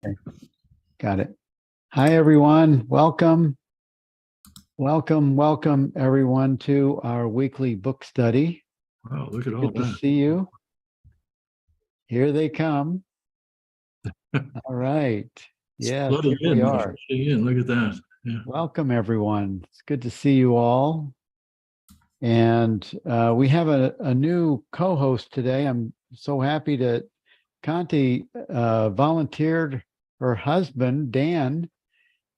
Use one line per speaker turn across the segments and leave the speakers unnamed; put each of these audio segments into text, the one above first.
Okay, got it. Hi, everyone. Welcome, welcome, everyone, to our weekly book study.
Wow, look at all
Good to
that.
see you. Here they come. All right. Yes,
Flooding
here we
in,
are.
flooding in. Look at that. Yeah.
Welcome, everyone. It's good to see you all. And we have a new co-host today. I'm so happy that Conti volunteered her husband, Dan,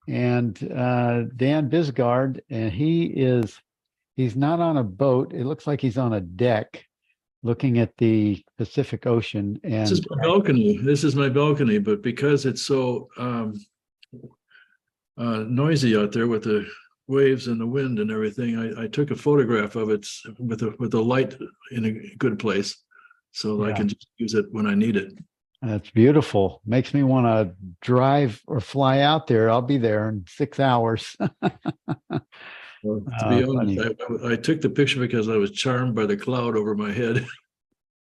and Dan Bisgaard, and he's not on a boat. It looks like he's on a deck looking at the Pacific Ocean.
This
And
is my balcony. This is my balcony, but because it's so noisy out there with the waves and the wind and everything, I took a photograph of it with a light in a good place, so I can just use it when I need it.
That's beautiful. Makes me want to drive or fly out there. I'll be there in 6 hours.
Well, to be honest, I took the picture because I was charmed by the cloud over my head.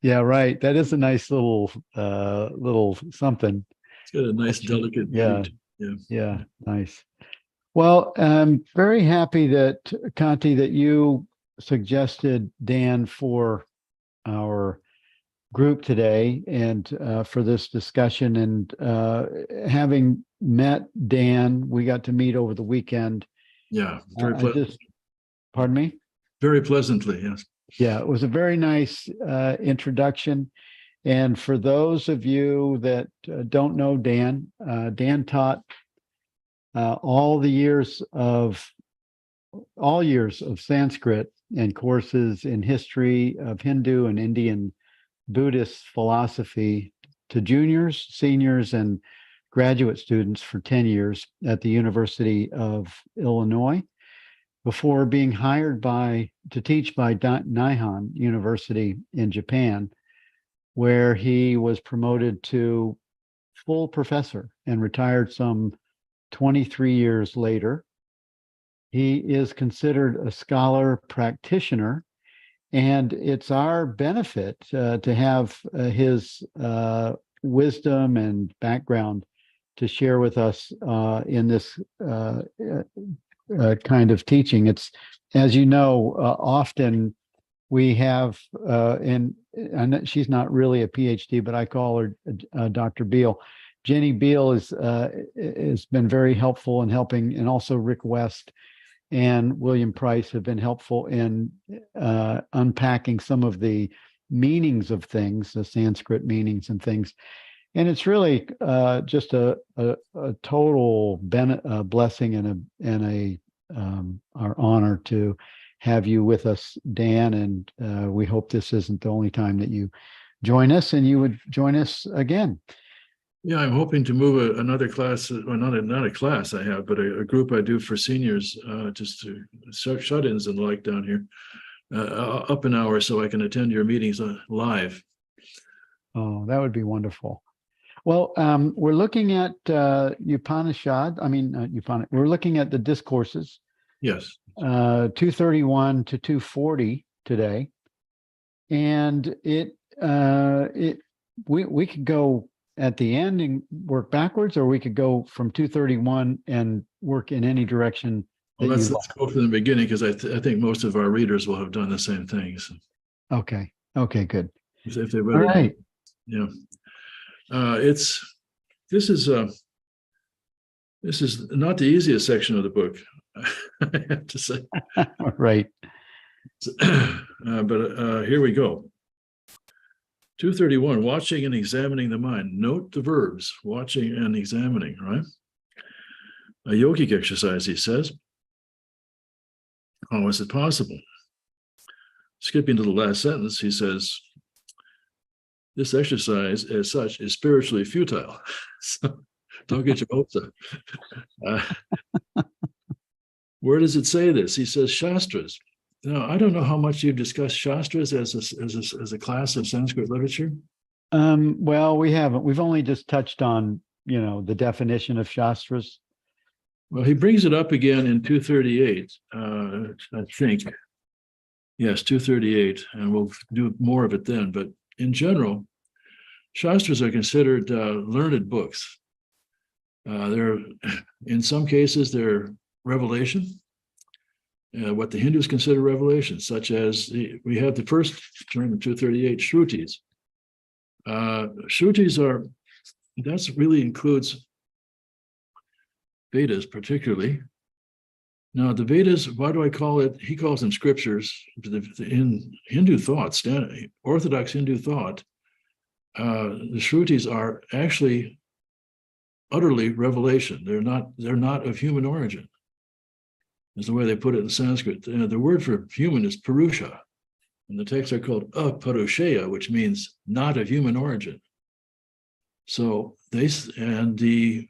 Yeah, right. That is a nice little something.
It's got a nice, delicate
yeah,
beat.
Yeah, nice. Well, I'm very happy that, Conti, that you suggested Dan for our group today and for this discussion. And having met Dan, we got to meet over the weekend.
Yeah, very pleasant.
Pardon me?
Very pleasantly, yes.
Yeah, it was a very nice introduction. And for those of you that don't know Dan, Dan taught all years of Sanskrit and courses in history of Hindu and Indian Buddhist philosophy to juniors, seniors, and graduate students for 10 years at the University of Illinois before being hired to teach by Nihon University in Japan, where he was promoted to full professor and retired some 23 years later. He is considered a scholar practitioner, and it's our benefit to have his wisdom and background to share with us in this kind of teaching. It's, as you know, often we have, and she's not really a PhD, but I call her Dr. Beal. Jenny Beal has been very helpful in helping, and also Rick West and William Price have been helpful in unpacking some of the meanings of things, the Sanskrit meanings and things. And it's really just a total blessing and our honor to have you with us, Dan. And we hope this isn't the only time that you join us, and you would join us again.
Yeah, I'm hoping to move another class, or not a class I have, but a group I do for seniors, just to shut-ins and like down here, up an hour so I can attend your meetings live.
Oh, that would be wonderful. Well, we're looking at Upanishad. We're looking at the Discourses.
Yes.
231 to 240 today, and we could go at the end and work backwards, or we could go from 231 and work in any direction.
Well, let's go from the beginning, because I think most of our readers will have done the same things.
Okay, good.
If they read it,
right.
Yeah. This is not the easiest section of the book, I have to say.
Right.
But here we go. 231, watching and examining the mind. Note the verbs, watching and examining, right? A yogic exercise, he says. How is it possible? Skipping to the last sentence, he says, this exercise as such is spiritually futile. So don't get your hopes up. Where does it say this? He says Shastras. Now, I don't know how much you've discussed Shastras as a class of Sanskrit literature.
Well, we haven't. We've only just touched on, the definition of Shastras.
Well, he brings it up again in 238, I think. Yes, 238, and we'll do more of it then. But in general, Shastras are considered learned books. They're, in some cases, they're revelation, what the Hindus consider revelation, such as we have the first term in 238, Shrutis. Shrutis are, that's really includes Vedas particularly. Now, the Vedas, why do I call it? He calls them scriptures. In Hindu thought, Orthodox Hindu thought, the Shrutis are actually utterly revelation. They're not of human origin. Is the way they put it in Sanskrit. The word for human is Purusha, and the texts are called Aparusheya, which means not of human origin. So the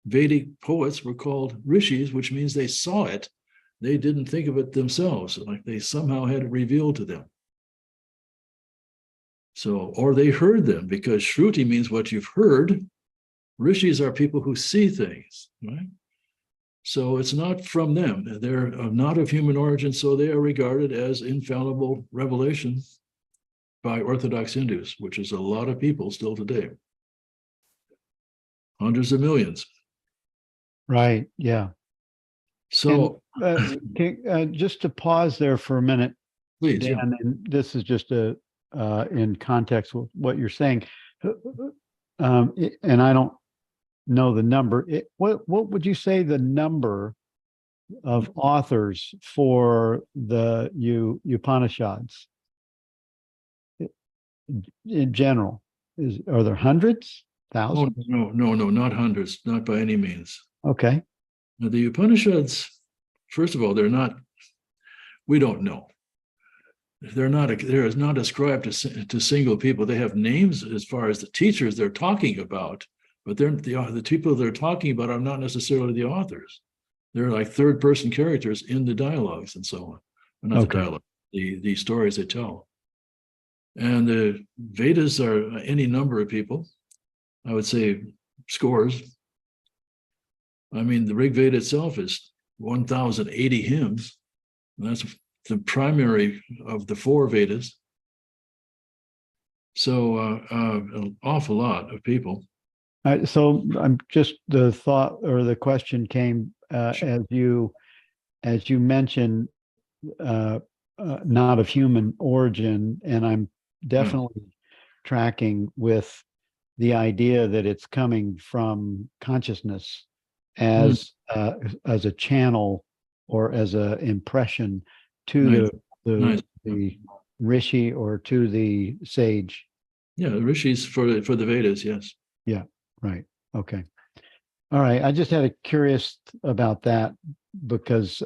Vedic poets were called rishis, which means they saw it. They didn't think of it themselves, like they somehow had it revealed to them. So, or they heard them, because Shruti means what you've heard. Rishis are people who see things, right? So it's not from them. They're not of human origin, so they are regarded as infallible revelation by Orthodox Hindus, which is a lot of people still today. Hundreds of millions.
Right. Yeah.
So
just to pause there for a minute,
please,
Dan,
yeah.
and this is just in context with what you're saying, and I don't know the number. What would you say the number of authors for the Upanishads in general? Are there hundreds, thousands?
Oh, no, not hundreds, not by any means.
Okay.
Now, the Upanishads, first of all, we don't know. They're not ascribed to single people. They have names as far as the teachers they're talking about, but the people they're talking about are not necessarily the authors. They're like third-person characters in the dialogues and so on. Well, not the dialogue, the stories they tell. And the Vedas are any number of people. I would say scores. I mean, the Rig Veda itself is 1,080 hymns. And that's the primary of the 4 Vedas. So an awful lot of people.
So I'm just, the thought or the question came as you mentioned, not of human origin, and I'm definitely tracking with the idea that it's coming from consciousness as a channel or as a impression to the rishi or to the sage.
Yeah, the rishis for the Vedas, yes.
Yeah, right. Okay. All right. I just had a curious about that because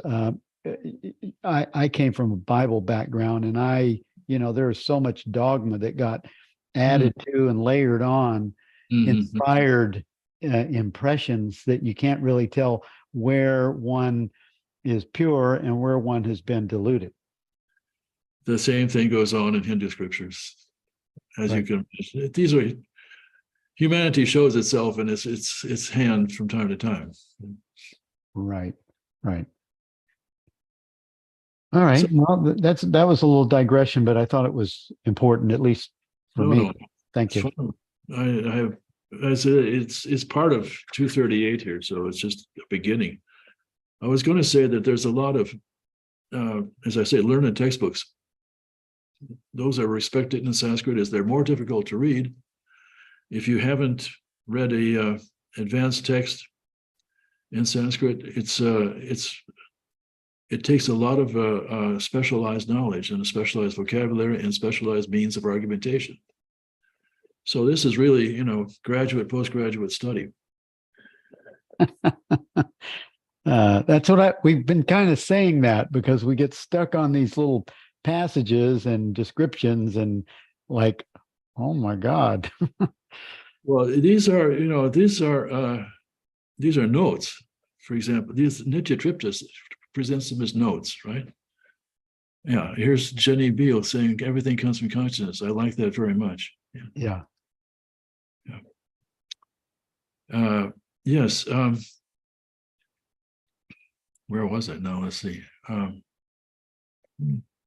I came from a Bible background, and there is so much dogma that got added to and layered on inspired impressions that you can't really tell where one is pure and where one has been diluted.
The same thing goes on in Hindu scriptures, as you can. These are humanity shows itself in its hand from time to time.
Right. All right. So, well, that was a little digression, but I thought it was important, at least for me. No. Thank you.
I have, as it's part of 238 here, so it's just a beginning. I was going to say that there's a lot of, as I say, learned textbooks. Those are respected in Sanskrit as they're more difficult to read. If you haven't read a advanced text in Sanskrit, it takes a lot of specialized knowledge and a specialized vocabulary and specialized means of argumentation. So this is really, graduate, postgraduate study.
That's what we've been kind of saying that, because we get stuck on these little passages and descriptions and like, oh my God.
Well, these are notes. For example, these Nitya Triptas presents them as notes, right? Yeah, here's Jenny Beale saying everything comes from consciousness. I like that very much.
Yeah.
Yes. Where was it? Now let's see.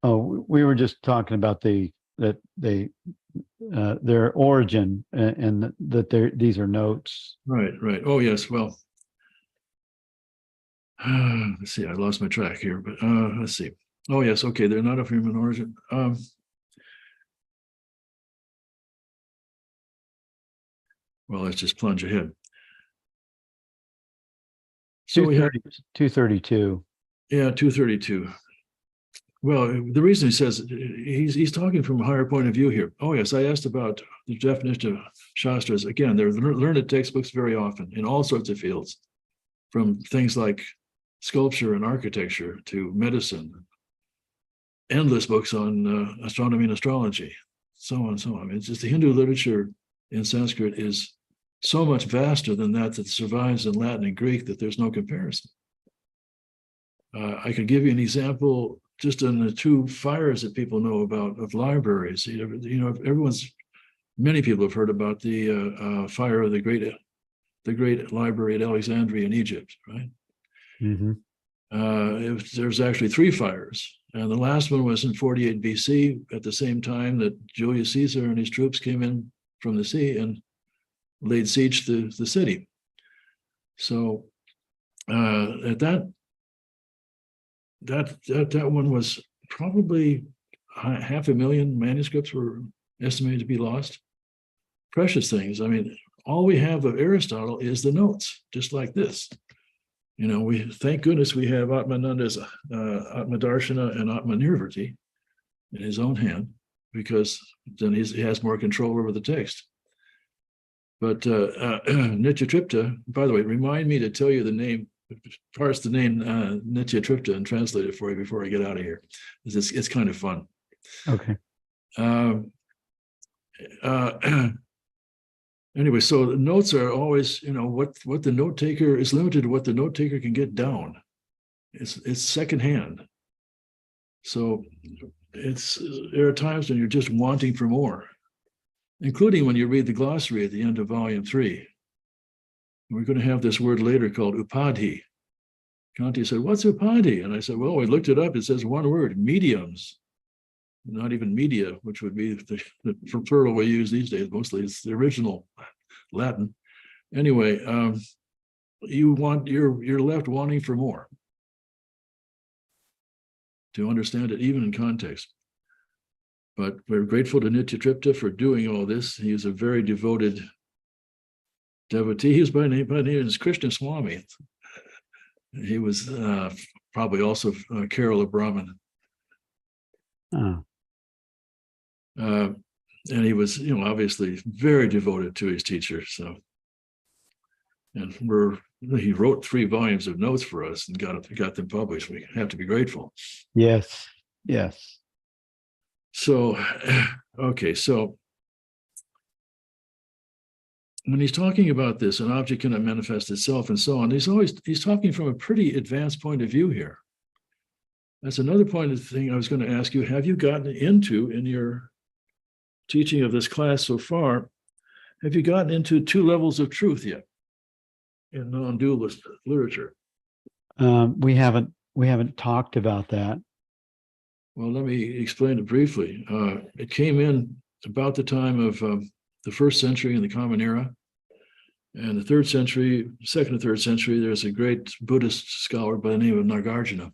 We were just talking about their origin and that these are notes.
Right. Oh yes. Well, Let's see, I lost my track here, but let's see. Oh, yes, okay, they're not of human origin. Well, let's just plunge ahead. So we have
232.
232. Well, the reason he says he's talking from a higher point of view here. Oh, yes, I asked about the definition of Shastras. Again, they're learned textbooks very often in all sorts of fields, from things like sculpture and architecture to medicine, endless books on astronomy and astrology, so on and so on. It's just the Hindu literature in Sanskrit is so much vaster than that survives in Latin and Greek that there's no comparison. I could give you an example just on the two fires that people know about of libraries. Many people have heard about the fire of the great library at Alexandria in Egypt, right?
Mm-hmm.
There's actually three fires, and the last one was in 48 BC, at the same time that Julius Caesar and his troops came in from the sea and laid siege to the city. So at that one was probably 500,000 manuscripts were estimated to be lost. Precious things. I mean, all we have of Aristotle is the notes, just like this. We thank goodness we have Atmananda's Atmadarshana and Atmanirvrti in his own hand, because then he has more control over the text. But Nityatripta, by the way, remind me to tell you the name, parse the name Nityatripta and translate it for you before I get out of here. It's kind of fun.
Okay.
Anyway, so the notes are always, what the note taker is limited to what the note taker can get down. It's secondhand. So there are times when you're just wanting for more, including when you read the glossary at the end of volume 3. We're going to have this word later called upadhi. Kanti said, "What's upadhi?" And I said, "Well, we looked it up. It says one word, mediums. Not even media, which would be the plural we use these days. Mostly it's the original Latin. Anyway, you're left wanting for more to understand it, even in context. But we're grateful to Nityatripta for doing all this. He is a very devoted devotee. He was by name is Krishna Swami. He was probably also Kerala Brahmin.
Oh.
And he was, obviously very devoted to his teacher. So, and he wrote 3 volumes of notes for us and got them published. We have to be grateful.
Yes. Yes.
So, okay. So when he's talking about this, an object cannot manifest itself and so on, he's talking from a pretty advanced point of view here. That's another point of the thing I was going to ask you. Have you gotten into in your teaching of this class so far, have you gotten into 2 levels of truth yet in non-dualist literature?
We haven't talked about that.
Well, let me explain it briefly. It came in about the time of the 1st century in the Common Era. And the 3rd century, 2nd and 3rd century, there's a great Buddhist scholar by the name of Nagarjuna,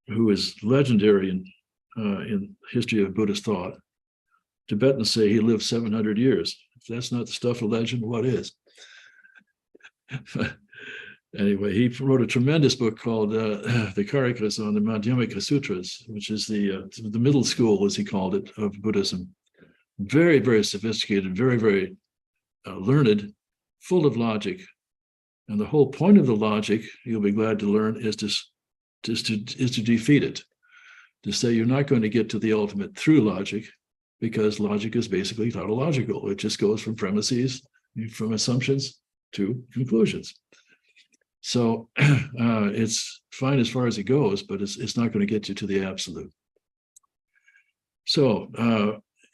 who is legendary in history of Buddhist thought. Tibetans say he lived 700 years. If that's not the stuff of legend, what is? Anyway, he wrote a tremendous book called the Karikas on the Madhyamika Sutras, which is the middle school, as he called it, of Buddhism. Very, very sophisticated, very, very learned, full of logic. And the whole point of the logic, you'll be glad to learn, is to defeat it. To say you're not going to get to the ultimate through logic, because logic is basically tautological. It just goes from premises, from assumptions to conclusions. So it's fine as far as it goes, but it's not going to get you to the absolute. So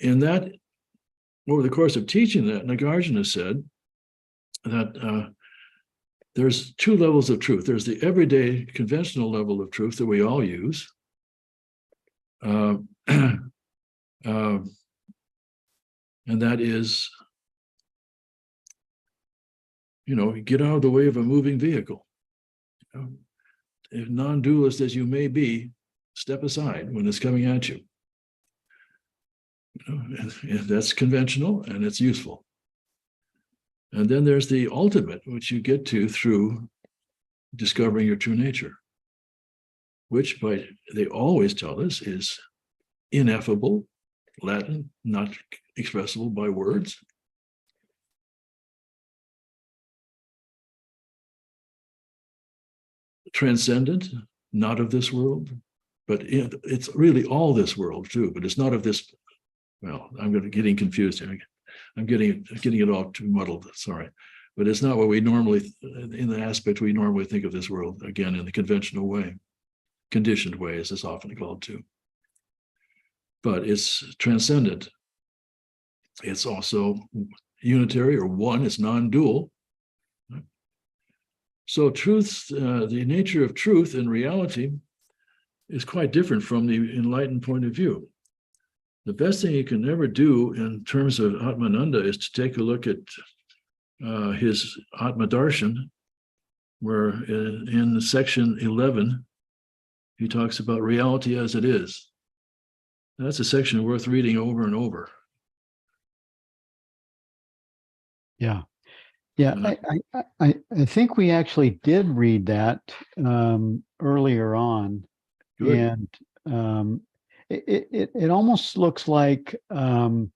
in that, over the course of teaching that, Nagarjuna said that there's 2 levels of truth. There's the everyday conventional level of truth that we all use. And that is get out of the way of a moving vehicle. If non-dualist as you may be, step aside when it's coming at you. And that's conventional and it's useful. And then there's the ultimate, which you get to through discovering your true nature, which they always tell us is ineffable, Latin, not expressible by words. Transcendent, not of this world, but it's really all this world too, but it's not of this. Well, I'm getting confused here. I'm getting it all too muddled, sorry. But it's not what we normally, in the aspect we normally think of this world, again, in the conventional way, conditioned way, as it's often called too. But it's transcendent. It's also unitary or one, it's non-dual. So truth, the nature of truth and reality is quite different from the enlightened point of view. The best thing you can ever do in terms of Atmananda is to take a look at his Atmadarshan, where in section 11, he talks about reality as it is. That's a section worth reading over and over.
Yeah. Yeah, I think we actually did read that earlier on. Good. And it almost looks like the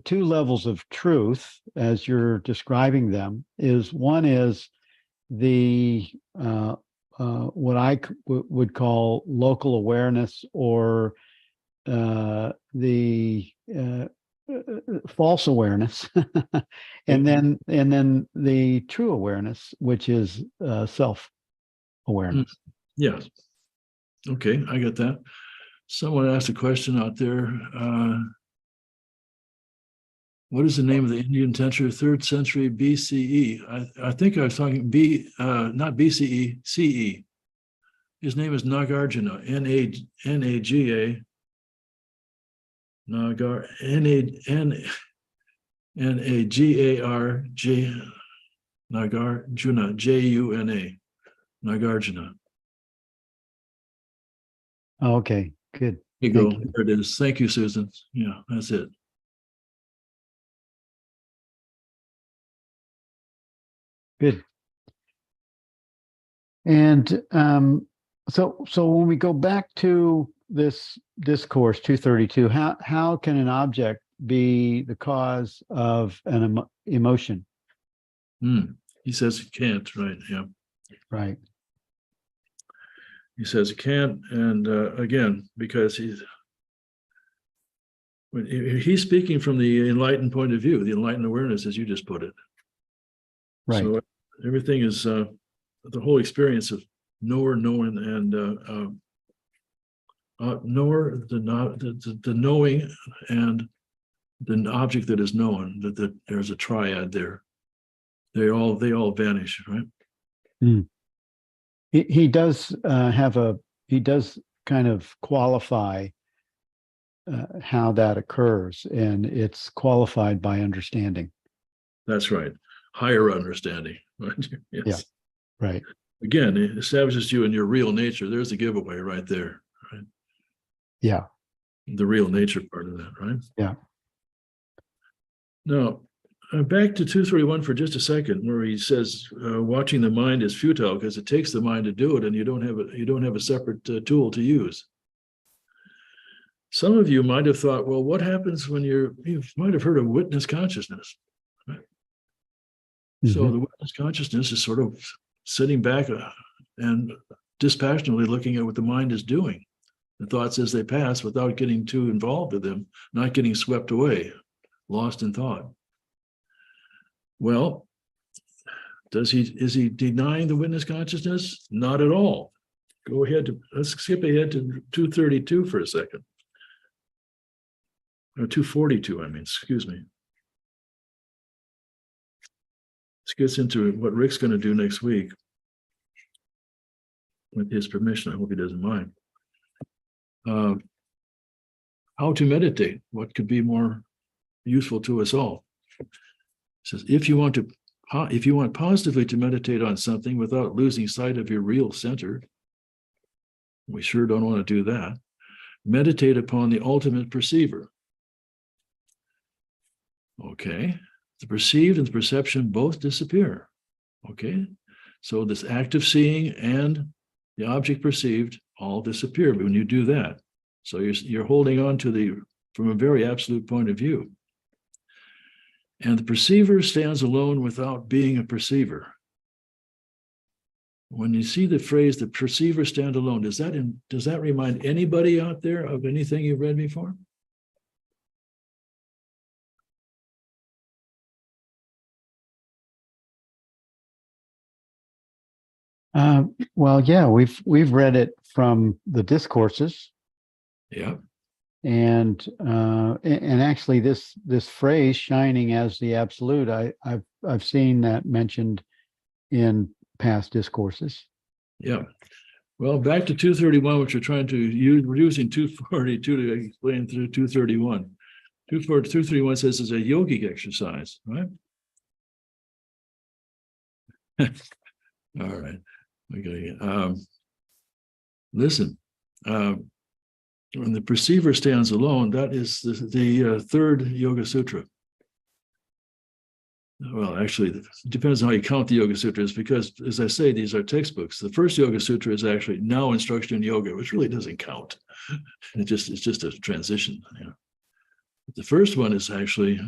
two levels of truth as you're describing them is one is the what I would call local awareness, or the false awareness, and then the true awareness, which is self awareness.
Yes. Okay, I get that. Someone asked a question out there. What is the name of the Indian teacher, 3rd century BCE? I think I was talking not BCE, CE. His name is Nagarjuna, Naga, Nagarj, Nagarjuna, Juna, Nagarjuna.
Okay, good.
Here you go. There it is. Thank you, Susan. Yeah, that's it.
Good. And so when we go back to this discourse 232, how can an object be the cause of an emotion?
He says it can't, right? Yeah.
Right.
He says it can't, and again, because he's speaking from the enlightened point of view, the enlightened awareness, as you just put it.
Right.
So everything is the whole experience of knower, knowing, and knower, the knowing, and the object that is known. That there's a triad there. They all vanish, right?
He does he does kind of qualify how that occurs, and it's qualified by understanding.
That's right. Higher understanding. Right? Yes.
Yeah. Right.
Again, it establishes you in your real nature. There's the giveaway right there. Right.
Yeah.
The real nature part of that, right?
Yeah.
Now, back to 231 for just a second, where he says watching the mind is futile because it takes the mind to do it, and you don't have a separate tool to use. Some of you might have thought, well, what happens when you might have heard of witness consciousness, right? So the witness consciousness is sort of sitting back and dispassionately looking at what the mind is doing, the thoughts as they pass, without getting too involved with them, not getting swept away, lost in thought. Well, is he denying the witness consciousness? Not at all. Go ahead let's skip ahead to 232 for a second. Or 242, I mean, excuse me. This gets into what Rick's going to do next week, with his permission. I hope he doesn't mind. How to meditate? What could be more useful to us all? says, if you want positively to meditate on something without losing sight of your real center, we sure don't want to do that. Meditate upon the ultimate perceiver. Okay. The perceived and the perception both disappear. Okay. So this active seeing and the object perceived all disappear when you do that. So you're holding on to from a very absolute point of view. And the perceiver stands alone without being a perceiver. When you see the phrase, the perceiver stand alone, does that remind anybody out there of anything you've read before?
Well, yeah, we've read it from the Discourses.
Yeah.
And actually this phrase, shining as the absolute, I've seen that mentioned in past discourses.
Yeah. Well, back to 231, which we're trying to use, we're using 242 to explain through 231. 231 says it's a yogic exercise, right? All right. Okay. Listen, when the perceiver stands alone, that is the third Yoga Sutra. Well, actually, it depends on how you count the Yoga Sutras, because, as I say, these are textbooks. The first Yoga Sutra is actually Now Instruction in Yoga, which really doesn't count. It's just a transition. Yeah. But the first one is actually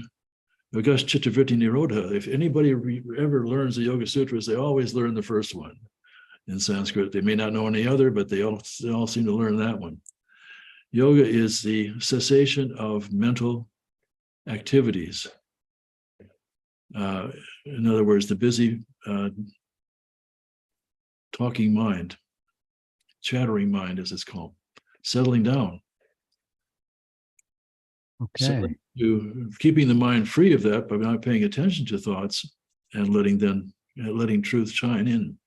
Yoga Chittavritti Nirodha. If anybody ever learns the Yoga Sutras, they always learn the first one in Sanskrit. They may not know any other, but they all seem to learn that one. Yoga is the cessation of mental activities. In other words, the busy talking mind, chattering mind, as it's called, settling down.
Okay.
So keeping the mind free of that by not paying attention to thoughts and letting truth shine in.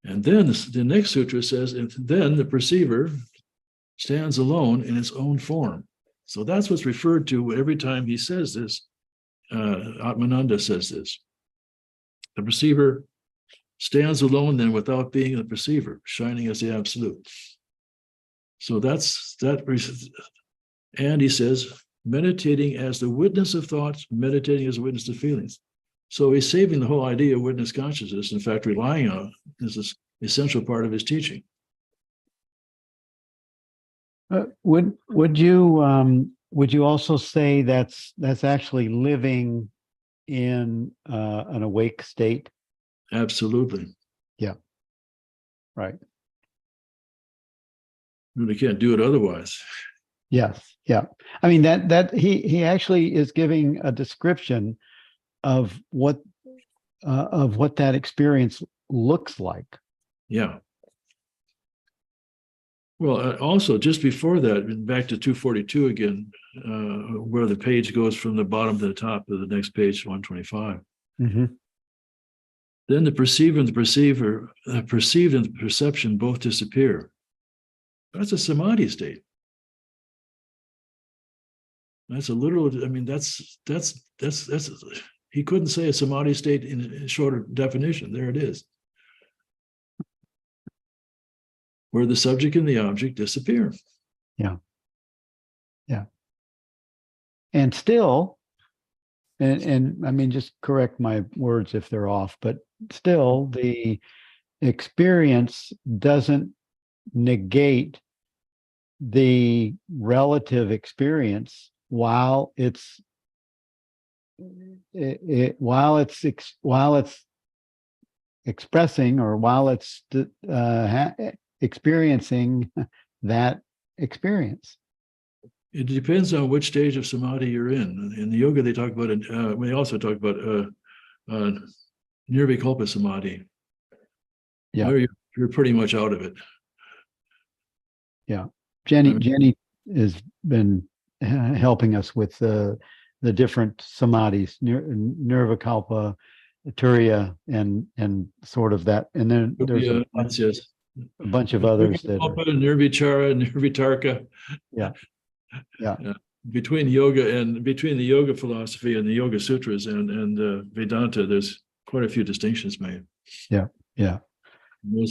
And then the next sutra says, and then the perceiver stands alone in its own form. So that's what's referred to every time he says this. Atmananda says this. The perceiver stands alone then without being the perceiver, shining as the absolute. So that's that. And he says, meditating as the witness of thoughts, meditating as a witness of feelings. So he's saving the whole idea of witness consciousness, in fact, relying on it. This is an essential part of his teaching.
Would you also say that's actually living in an awake state?
Absolutely.
Yeah. Right.
Really can't do it otherwise.
Yes. Yeah. I mean that he actually is giving a description of what that experience looks like.
Yeah. Well, also just before that, back to 242 again, where the page goes from the bottom to the top of the next page, 125.
Mm-hmm.
Then the perceiver and the perceiver, perceived and the perception both disappear. That's a samadhi state. That's a literal. I mean, that's. He couldn't say a samadhi state in a shorter definition. There it is, where the subject and the object disappear.
Yeah. Yeah. And still, and I mean, just correct my words if they're off, but still the experience doesn't negate the relative experience while it's expressing, or while it's experiencing that experience.
It depends on which stage of samadhi you're in. In the yoga, they talk about it. We also talk about nirvikalpa samadhi.
Yeah,
where you're pretty much out of it.
Yeah, Jenny has been helping us with the different samadhis, nirvikalpa, turiya, and sort of that. And then there's a bunch of others that
nirvichara, nirvitarka.
Yeah.
between the yoga philosophy and the Yoga Sutras and Vedanta, there's quite a few distinctions made.
Yeah. Yeah.
We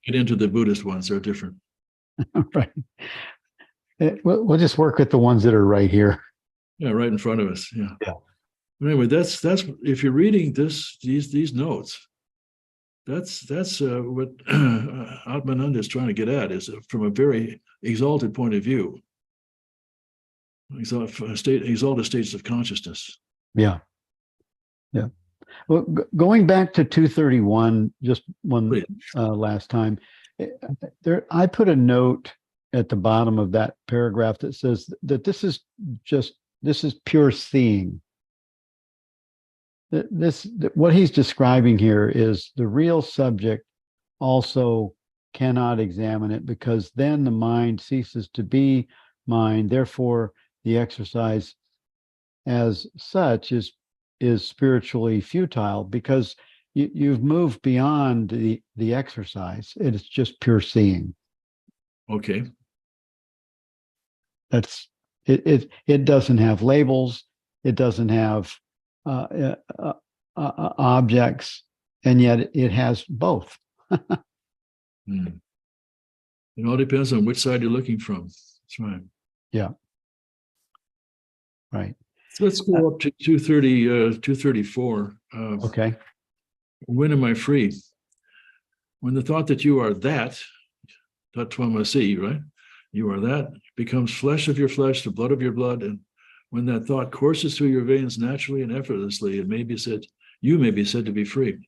get into the Buddhist ones; they're different.
Right. We'll just work with the ones that are right here.
Yeah, right in front of us. Yeah.
Yeah.
Anyway, that's if you're reading these notes, that's what Atmananda is trying to get at, is from a very exalted point of view, exalted states of consciousness.
Yeah. Yeah. Well, going back to 231, just one last time, I put a note at the bottom of that paragraph that says that this is pure seeing. What he's describing here is the real subject also cannot examine it, because then the mind ceases to be mind. Therefore, the exercise as such is spiritually futile, because you've moved beyond the exercise. It's just pure seeing.
Okay.
That's it. It doesn't have labels. It doesn't have objects, and yet it has both.
It all depends on which side you're looking from. That's right.
Yeah. Right.
So let's go up to 234.
Okay.
When am I free? When the thought that you are that tatvamasi, right? You are that, becomes flesh of your flesh, the blood of your blood, and when that thought courses through your veins naturally and effortlessly, you may be said to be free.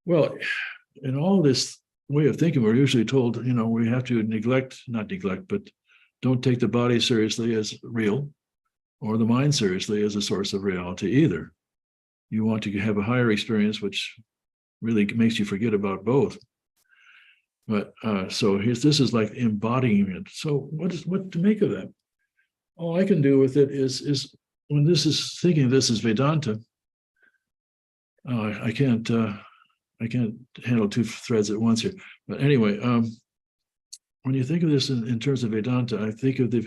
Well, in all this way of thinking, we're usually told, we have to not neglect, but don't take the body seriously as real, or the mind seriously as a source of reality either. You want to have a higher experience, which really makes you forget about both. But so this is like embodying it. So what to make of that? All I can do with it is when this is thinking this is Vedanta, I can't handle two threads at once here. But anyway, when you think of this in terms of Vedanta, I think of the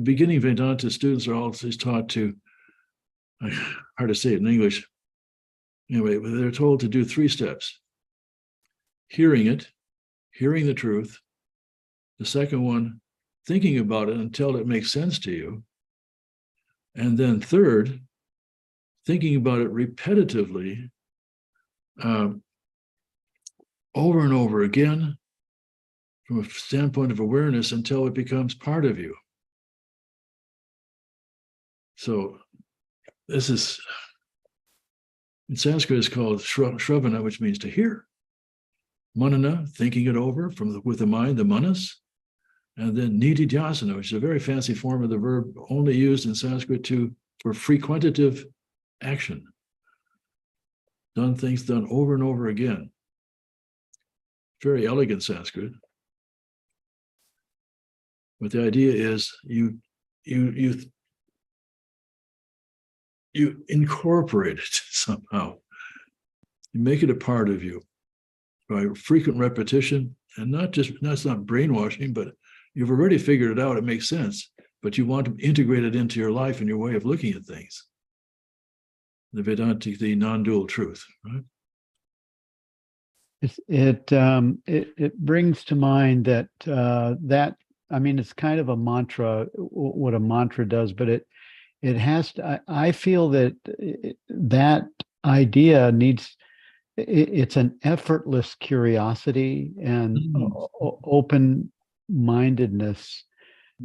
beginning Vedanta students are always taught to, hard to say it in English. Anyway, they're told to do 3 steps: hearing the truth. The second one, thinking about it until it makes sense to you. And then third, thinking about it repetitively, over and over again, from a standpoint of awareness, until it becomes part of you. So this is, in Sanskrit, it's called Shravana, which means to hear. Manana, thinking it over with the mind, the manas. And then nididhyasana, which is a very fancy form of the verb only used in Sanskrit for frequentative action. Things done over and over again. Very elegant Sanskrit. But the idea is you incorporate it somehow. You make it a part of you by frequent repetition, and that's not brainwashing, but you've already figured it out. It makes sense, but you want to integrate it into your life and your way of looking at things. The Vedantic, the non-dual truth, right?
It brings to mind that it's kind of a mantra, what a mantra does, but it has to. I feel that that idea needs. It's an effortless curiosity and open-mindedness.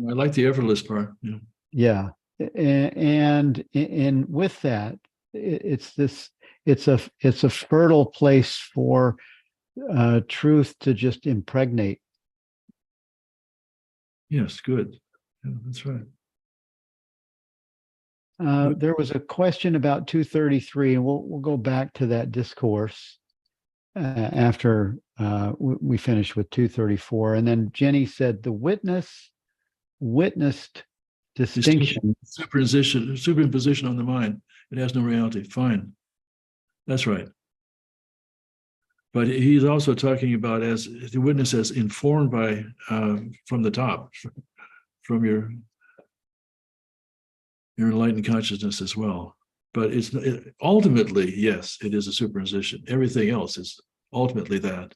I like the effortless part.
Yeah. And with that, it's a fertile place for truth to just impregnate.
Yes, good. Yeah, that's right.
There was a question about 233, and we'll go back to that discourse after we finish with 234. And then Jenny said the witnessed distinction.
Superimposition on the mind. It has no reality. Fine. That's right. But he's also talking about as the witness as informed by from the top, from your your enlightened consciousness as well. But ultimately, yes, it is a superimposition. Everything else is ultimately that.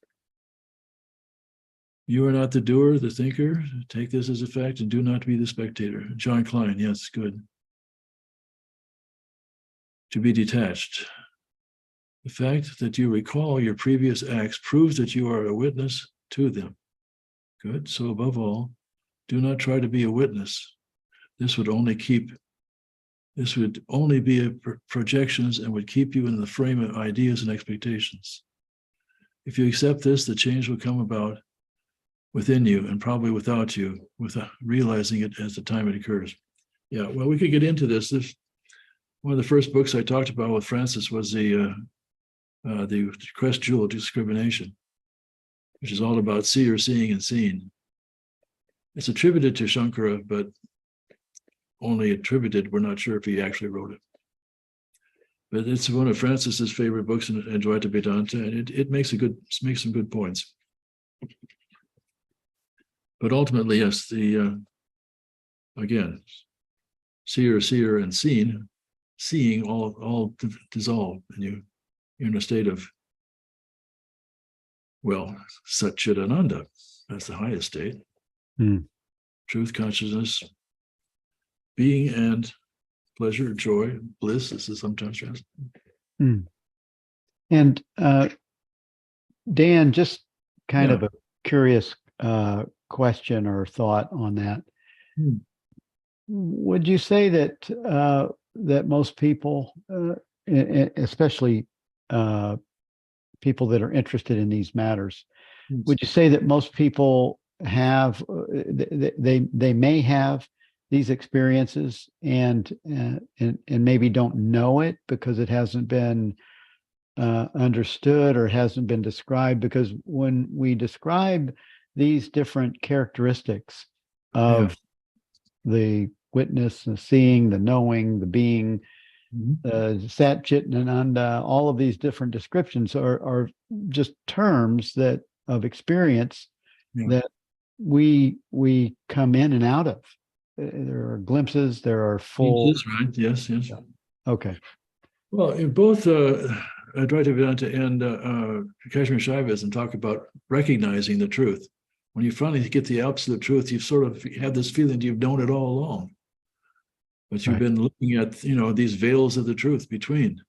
You are not the doer, the thinker. Take this as a fact and do not be the spectator. John Klein, yes, good. To be detached. The fact that you recall your previous acts proves that you are a witness to them. Good. So above all, do not try to be a witness. This would only be projections and would keep you in the frame of ideas and expectations. If you accept this, the change will come about within you and probably without you, without realizing it as the time it occurs. Yeah, well, we could get into this. One of the first books I talked about with Francis was the crest jewel of discrimination, which is all about seer, seeing, and seen. It's attributed to Shankara, but only attributed. We're not sure if he actually wrote it. But it's one of Francis's favorite books in Advaita Vedanta, and it makes some good points. But ultimately, yes, again, seer, and seeing all dissolve, and you're in a state of, well, Satchidananda. That's the highest state. Truth, consciousness, being, and pleasure, joy, bliss. This is sometimes translated.
And Dan, just kind
Yeah.
of a curious question or thought on that. Would you say that that most people, especially people that are interested in these matters, would you say that most people have they may have these experiences and maybe don't know it because it hasn't been understood or hasn't been described? Because when we describe these different characteristics of the witness, the seeing, the knowing, the being, Sat Chit and Ananda, all of these different descriptions are just terms that of experience that we come in and out of. There are glimpses, there are full.
Right. Yes.
Okay.
Well, in both Advaita Vedanta and Kashmir Shaivism talk about recognizing the truth. When you finally get the absolute truth, you've sort of had this feeling you've known it all along. But you've been looking at, these veils of the truth between.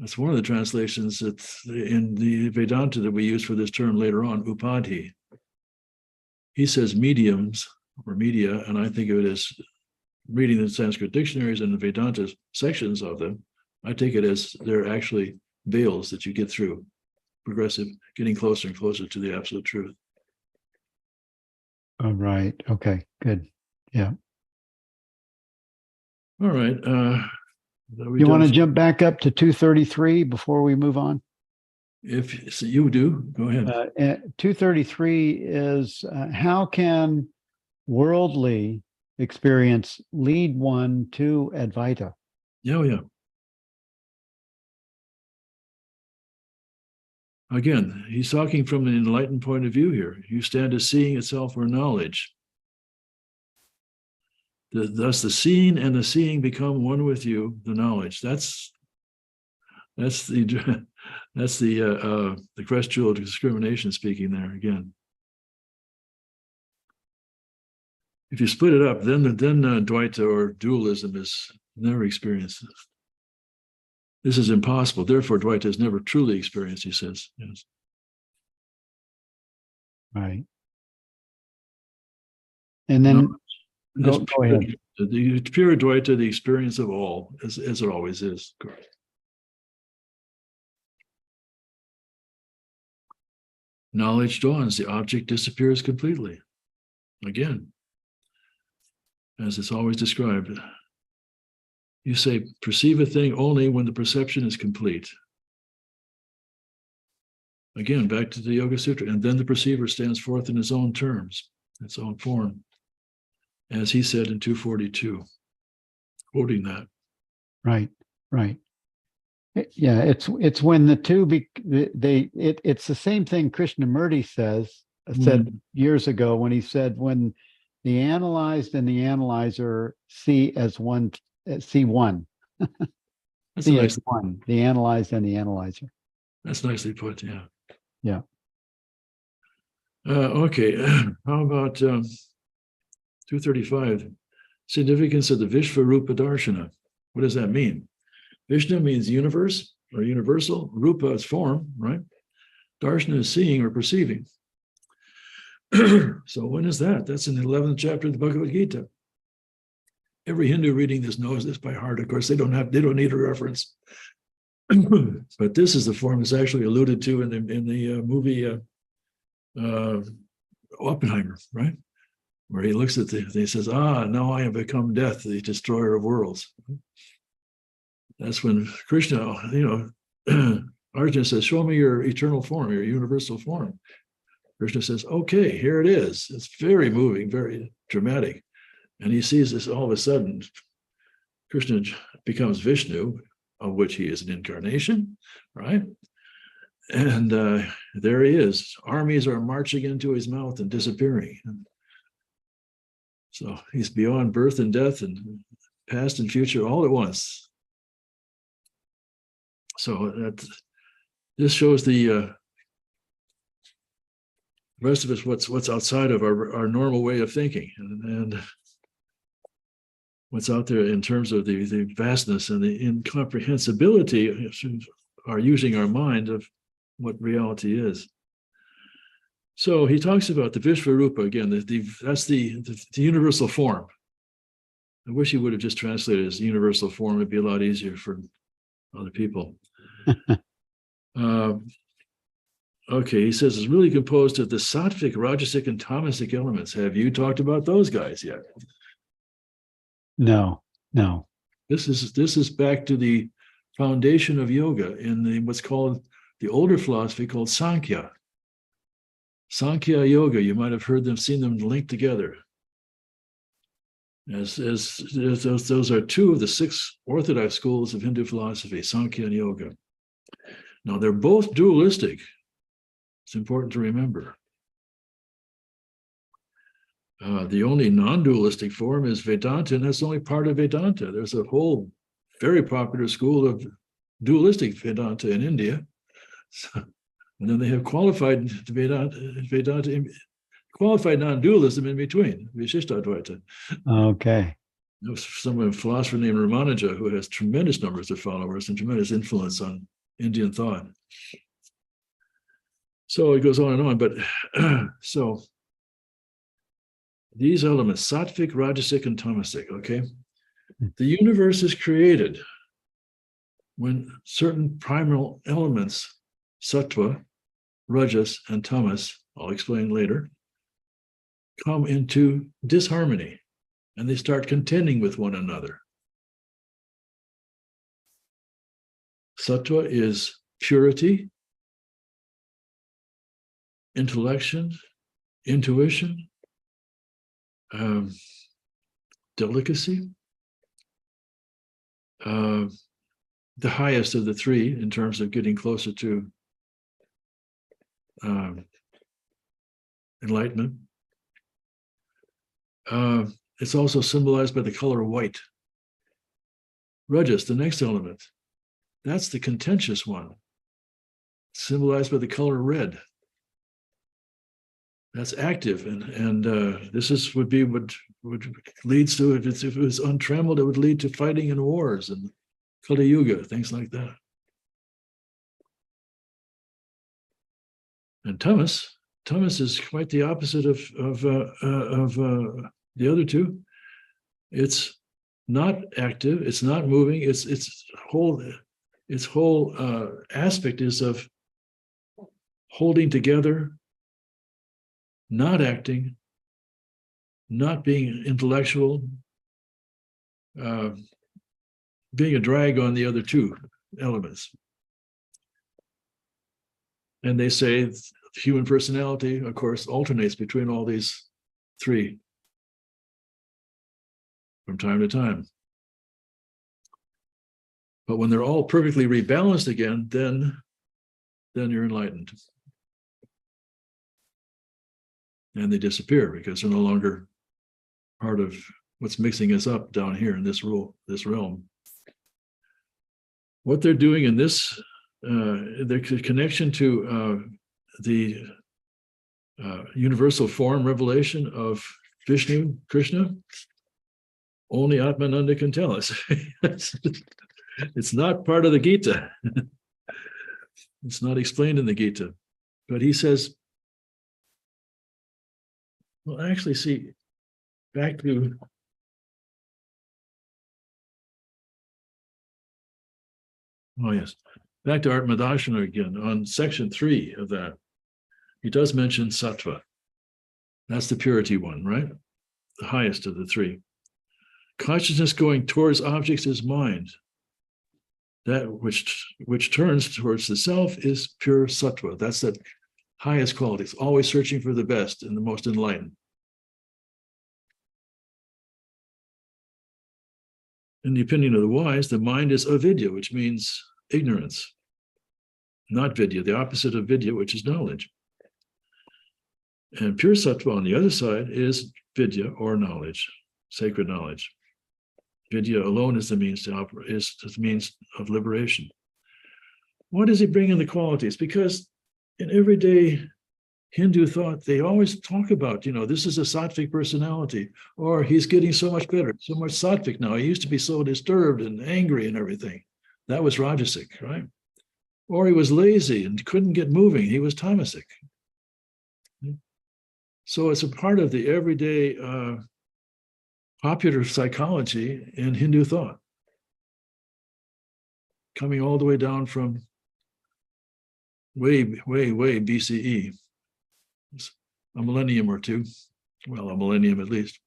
That's one of the translations that's in the Vedanta that we use for this term later on, upadhi. He says mediums or media, and I think of it as reading the Sanskrit dictionaries and the Vedanta sections of them. I take it as they're actually veils that you get through, progressive, getting closer and closer to the absolute truth.
All right. Okay, good. Yeah.
All right.
You want to jump back up to 233 before we move on?
If so you do, go ahead.
233 is how can worldly experience lead one to Advaita?
Yeah. Again, he's talking from an enlightened point of view here. You stand as seeing itself or knowledge. Thus, the seen and the seeing become one with you. The knowledge. That's the crest jewel of discrimination speaking there again. If you split it up, then Dvaita or dualism is never experienced. This is impossible. Therefore, Dvaita is never truly experienced, he says. Yes.
Right. And then go ahead.
The pure Dvaita, the experience of all, as it always is. Knowledge dawns, the object disappears completely. Again, as it's always described, you say, perceive a thing only when the perception is complete. Again, back to the Yoga Sutra, and then the perceiver stands forth in his own terms, its own form, as he said in 242, quoting that.
Right. Yeah, it's when the two it's the same thing Krishnamurti said years ago when he said when the analyzed and the analyzer see as one, see one.
That's
See
nice.
as one, the analyzed and the analyzer.
That's nicely put. Yeah.
Yeah.
Okay. How about 235? Significance of the Vishvarupa Darshana. What does that mean? Vishnu means universe or universal. Rupa is form, right? Darshana is seeing or perceiving. So when is that? That's in the 11th chapter of the Bhagavad Gita. Every Hindu reading this knows this by heart. Of course, they don't need a reference. But this is the form that's actually alluded to in the movie Oppenheimer, right? Where he looks at he says, now I have become death, the destroyer of worlds. That's when Krishna, Arjuna says, show me your eternal form, your universal form. Krishna says, okay, here it is. It's very moving, very dramatic. And he sees this all of a sudden. Krishna becomes Vishnu, of which he is an incarnation, right? And there he is. Armies are marching into his mouth and disappearing. So he's beyond birth and death and past and future all at once. So this shows the rest of us what's outside of our normal way of thinking, and what's out there in terms of the vastness and the incomprehensibility are using our mind of what reality is. So he talks about the Vishvarupa again. That's the universal form. I wish he would have just translated it as universal form. It'd be a lot easier for other people. Okay, he says it's really composed of the sattvic, rajasic, and tamasic elements. Have you talked about those guys yet?
No.
This is back to the foundation of yoga in what's called the older philosophy called Sankhya. Sankhya Yoga, you might have seen them linked together. As those are two of the 6 orthodox schools of Hindu philosophy, Sankhya and Yoga. Now they're both dualistic. It's important to remember. The only non-dualistic form is Vedanta, and that's only part of Vedanta. There's a whole very popular school of dualistic Vedanta in India. And then they have qualified Vedanta, qualified non-dualism in between, Vishishtadvaita.
Okay.
There's a philosopher named Ramanuja who has tremendous numbers of followers and tremendous influence on Indian thought. So it goes on and on, but so these elements, sattvic, rajasic, and tamasic, okay? The universe is created when certain primal elements, sattva, rajas, and tamas, I'll explain later, come into disharmony and they start contending with one another. Sattva is purity, intellection, intuition, delicacy, the highest of the 3 in terms of getting closer to enlightenment. It's also symbolized by the color white. Rajas, the next element, that's the contentious one, symbolized by the color red. That's active, and this would be what leads to, if it was untrammeled, it would lead to fighting and wars and Kali Yuga, things like that. And tamas is quite the opposite of the other 2. It's not active, it's not moving. Its whole aspect is of holding together, not acting, not being intellectual, being a drag on the other 2 elements. And they say human personality, of course, alternates between all these 3 from time to time. But when they're all perfectly rebalanced again, then you're enlightened. And they disappear because they're no longer part of what's mixing us up down here in this realm. What they're doing in this, the connection to the universal form revelation of Vishnu, Krishna, only Atmananda can tell us. It's not part of the Gita. It's not explained in the Gita. But he says, well, actually, see, back to back to Atmananda again on section 3 of that. He does mention sattva. That's the purity one, right? The highest of the 3. Consciousness going towards objects is mind. That which turns towards the self is pure sattva. That's the highest quality. It's always searching for the best and the most enlightened. In the opinion of the wise, the mind is avidya, which means ignorance, not vidya, the opposite of vidya, which is knowledge. And pure sattva on the other side is vidya, or knowledge, sacred knowledge. Vidya alone is the means of liberation. Why does he bring in the qualities? Because in everyday Hindu thought, they always talk about, this is a sattvic personality, or he's getting so much better, so much sattvic now. He used to be so disturbed and angry and everything. That was rajasic, right? Or he was lazy and couldn't get moving. He was tamasic. So it's a part of the everyday popular psychology in Hindu thought, coming all the way down from way BCE, a millennium or two, well, a millennium at least.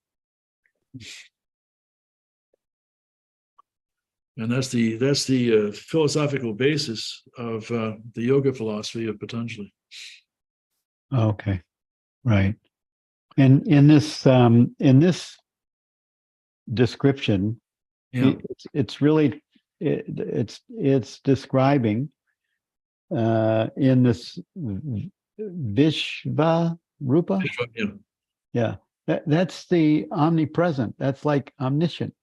And that's the philosophical basis of the yoga philosophy of Patanjali.
Okay, right. And in this description, it's really it's describing in this Vishva Rupa. Yeah, that's the omnipresent. That's like omniscient,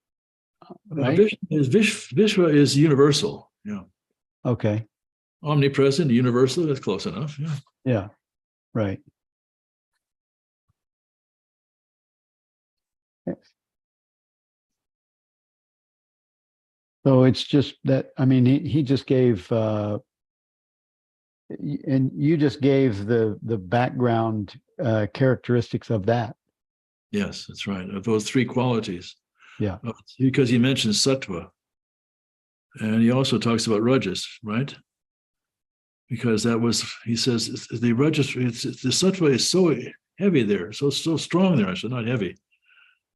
right?
Vishva is universal. Yeah.
Okay.
Omnipresent, universal. That's close enough. Yeah.
Yeah. Right. So it's just that, I mean, he just gave, and you just gave the background characteristics of that.
Yes, that's right. Of those 3 qualities.
Yeah.
Because he mentions sattva. And he also talks about rajas, right? Because that was, he says, the rajas, the sattva is so heavy there, so strong there, actually, not heavy.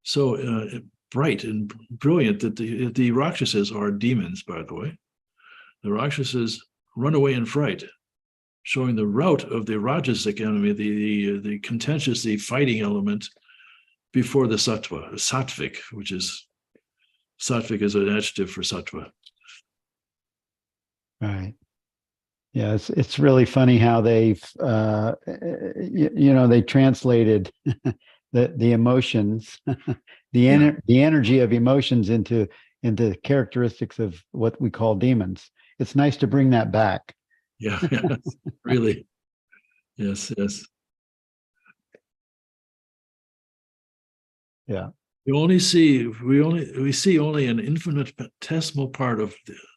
So bright and brilliant that the Rakshasas are demons, by the way. The Rakshasas run away in fright, showing the rout of the Rajasic enemy, the contentious, the fighting element before the sattva, sattvic, which is, sattvic is an adjective for sattva.
Right. Yeah, it's really funny how they've, they translated the emotions, the energy of emotions into characteristics of what we call demons. It's nice to bring that back.
Yeah, really. Yes.
Yeah.
We see only an infinitesimal part of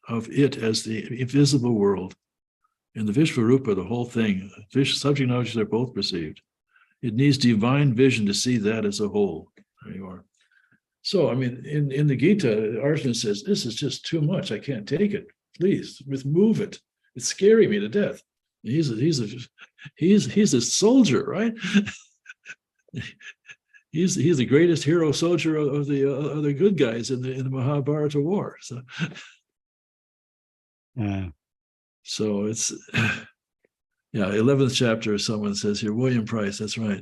it as the invisible world. In the Vishvarupa, the whole thing, subject and object are both perceived. It needs divine vision to see that as a whole. There you are. So, I mean, in the Gita, Arjuna says, this is just too much. I can't take it. Please, remove it. It's scaring me to death. He's a soldier, right? He's the greatest hero soldier of the other good guys in the Mahabharata war. So, so it's 11th chapter. Someone says here, William Price. That's right.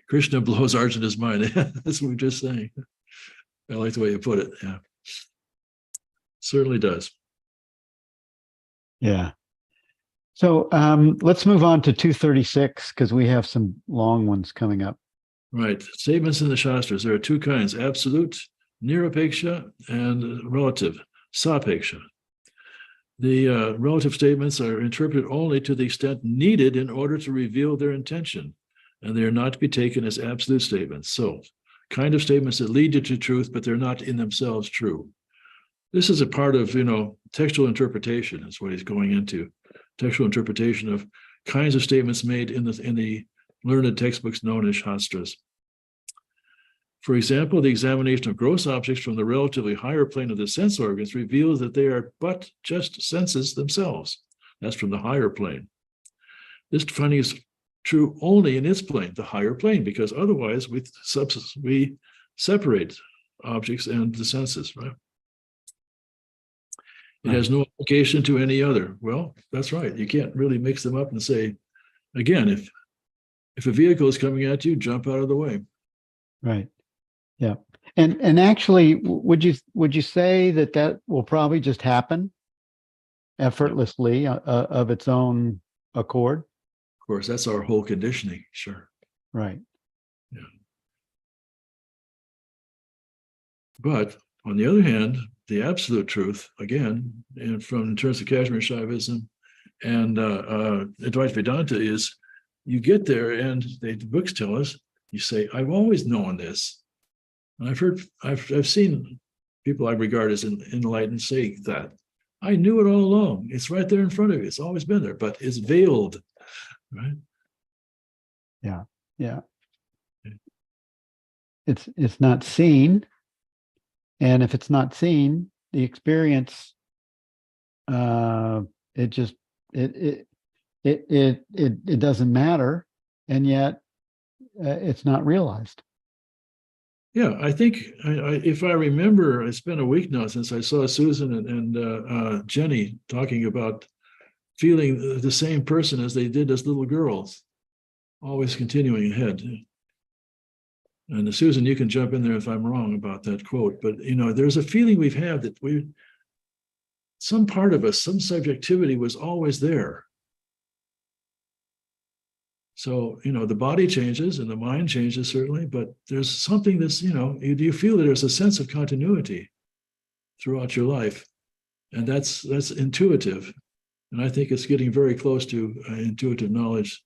Krishna blows Arjuna's mind. That's what we're just saying. I like the way you put it. Yeah, certainly does.
Yeah. So let's move on to 236 because we have some long ones coming up.
Right. Statements in the Shastras. There are two kinds: absolute, nirapeksha, and relative, sapeksha. The relative statements are interpreted only to the extent needed in order to reveal their intention, and they are not to be taken as absolute statements. So, kind of statements that lead you to truth, but they're not in themselves true. This is a part of, textual interpretation, is what he's going into. Textual interpretation of kinds of statements made in the learned textbooks known as Shastras. For example, the examination of gross objects from the relatively higher plane of the sense organs reveals that they are but just senses themselves. That's from the higher plane. This finding is true only in its plane, the higher plane, because otherwise we separate objects and the senses, right? It has no application to any other. Well, that's right. You can't really mix them up and say, again, if a vehicle is coming at you, jump out of the way.
Right. Yeah. And actually, would you say that will probably just happen effortlessly of its own accord?
Of course, that's our whole conditioning. Sure.
Right.
Yeah. But on the other hand, the absolute truth, again, in terms of Kashmir Shaivism and Advaita Vedanta, is you get there and the books tell us, you say, I've always known this. And I've seen people I regard as enlightened say that. I knew it all along. It's right there in front of you. It's always been there, but it's veiled, right?
Yeah. Yeah. It's not seen. And if it's not seen, the experience, it doesn't matter, and yet it's not realized.
Yeah, I think if I remember, it's been a week now since I saw Susan and Jenny talking about feeling the same person as they did as little girls, always continuing ahead. And Susan, you can jump in there if I'm wrong about that quote, but there's a feeling we've had that some part of us, some subjectivity was always there. So, the body changes and the mind changes certainly, but there's something that's, you feel that there's a sense of continuity throughout your life. And that's intuitive. And I think it's getting very close to intuitive knowledge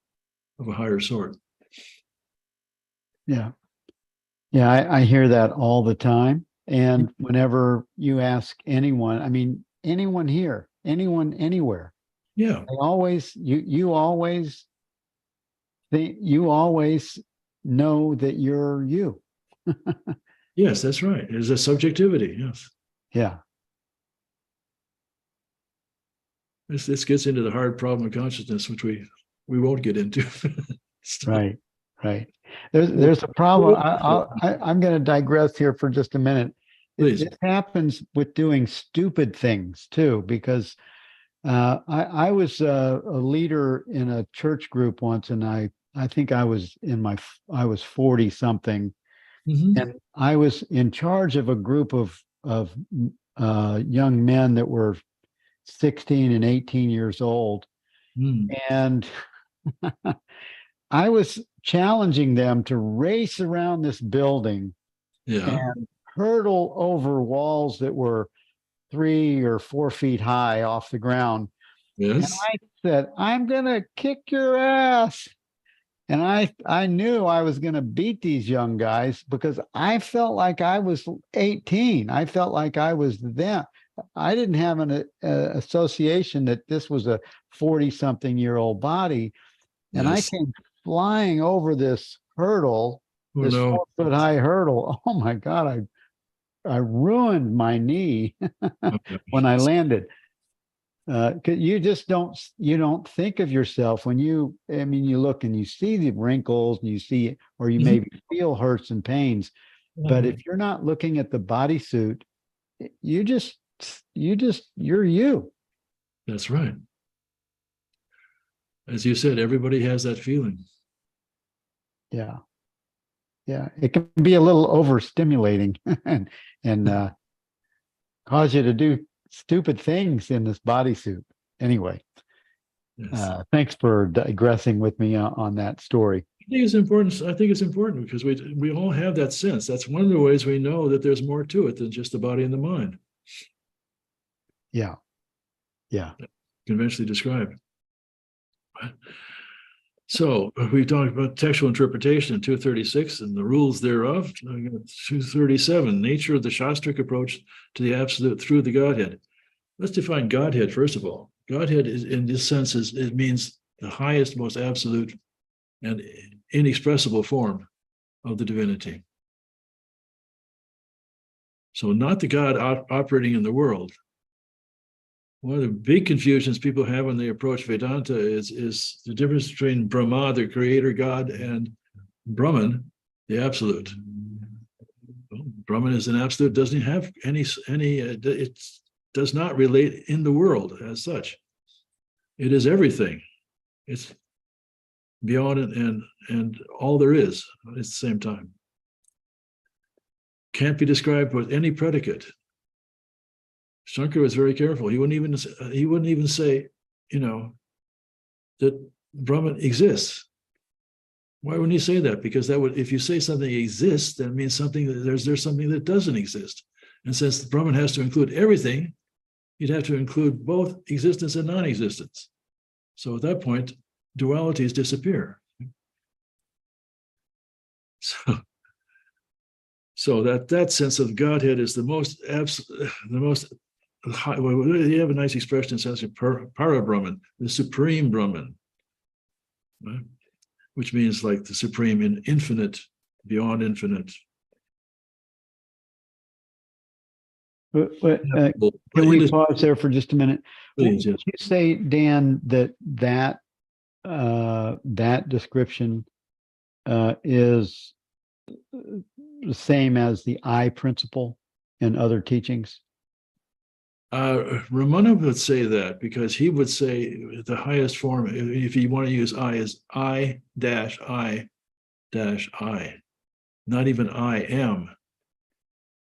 of a higher sort.
Yeah. Yeah, I hear that all the time. And whenever you ask anyone, I mean, anyone here, anyone, anywhere,
yeah,
you always know that you're you.
Yes, that's right. There's a subjectivity. Yes.
Yeah.
This gets into the hard problem of consciousness, which we won't get into.
Right. There's a problem. I'm going to digress here for just a minute. It happens with doing stupid things too, because I was a leader in a church group once, and I think I was 40 something, and I was in charge of a group of young men that were 16 and 18 years old, and I was challenging them to race around this building and hurdle over walls that were 3 or 4 feet high off the ground. Yes. And I said, I'm going to kick your ass. And I knew I was going to beat these young guys because I felt like I was 18. I felt like I was them. I didn't have an association that this was a 40-something-year-old body. And I came flying over this hurdle, this 4-foot-high hurdle. Oh my God, I ruined my knee when I landed. You just don't think of yourself when you look and you see the wrinkles and you see, or you maybe feel hurts and pains. But if you're not looking at the bodysuit, you're you.
That's right. As you said, everybody has that feeling.
Yeah. Yeah. It can be a little overstimulating and cause you to do stupid things in this bodysuit. Anyway, thanks for digressing with me on that story.
think it's important. I think it's important because we all have that sense. That's one of the ways we know that there's more to it than just the body and the mind.
Yeah. Yeah.
Conventionally described. So we talked about textual interpretation in 236 and the rules thereof. 237, nature of the Shastric approach to the absolute through the Godhead. Let's define Godhead first of all. Godhead is, in this sense, it means the highest, most absolute, and inexpressible form of the divinity. So not the God operating in the world. One of the big confusions people have when they approach Vedanta is the difference between Brahma, the creator God, and Brahman, the absolute. Brahman is an absolute, doesn't have any it does not relate in the world as such. It is everything. It's beyond and all there is at the same time. Can't be described with any predicate. Shankara was very careful. He wouldn't even say, that Brahman exists. Why wouldn't he say that? Because that would, if you say something exists, that means something that there's something that doesn't exist. And since the Brahman has to include everything, you'd have to include both existence and non-existence. So at that point, dualities disappear. So that sense of Godhead is the most high. Well, you have a nice expression in Sanskrit, para-Brahman, the supreme Brahman, right? Which means like the supreme in infinite, beyond infinite.
Can we pause there for just a minute?
Please, yes.
Would you say, Dan, that description is the same as the I principle in other teachings?
Ramana would say that because he would say the highest form, if you want to use I, is I dash I dash I, not even I am.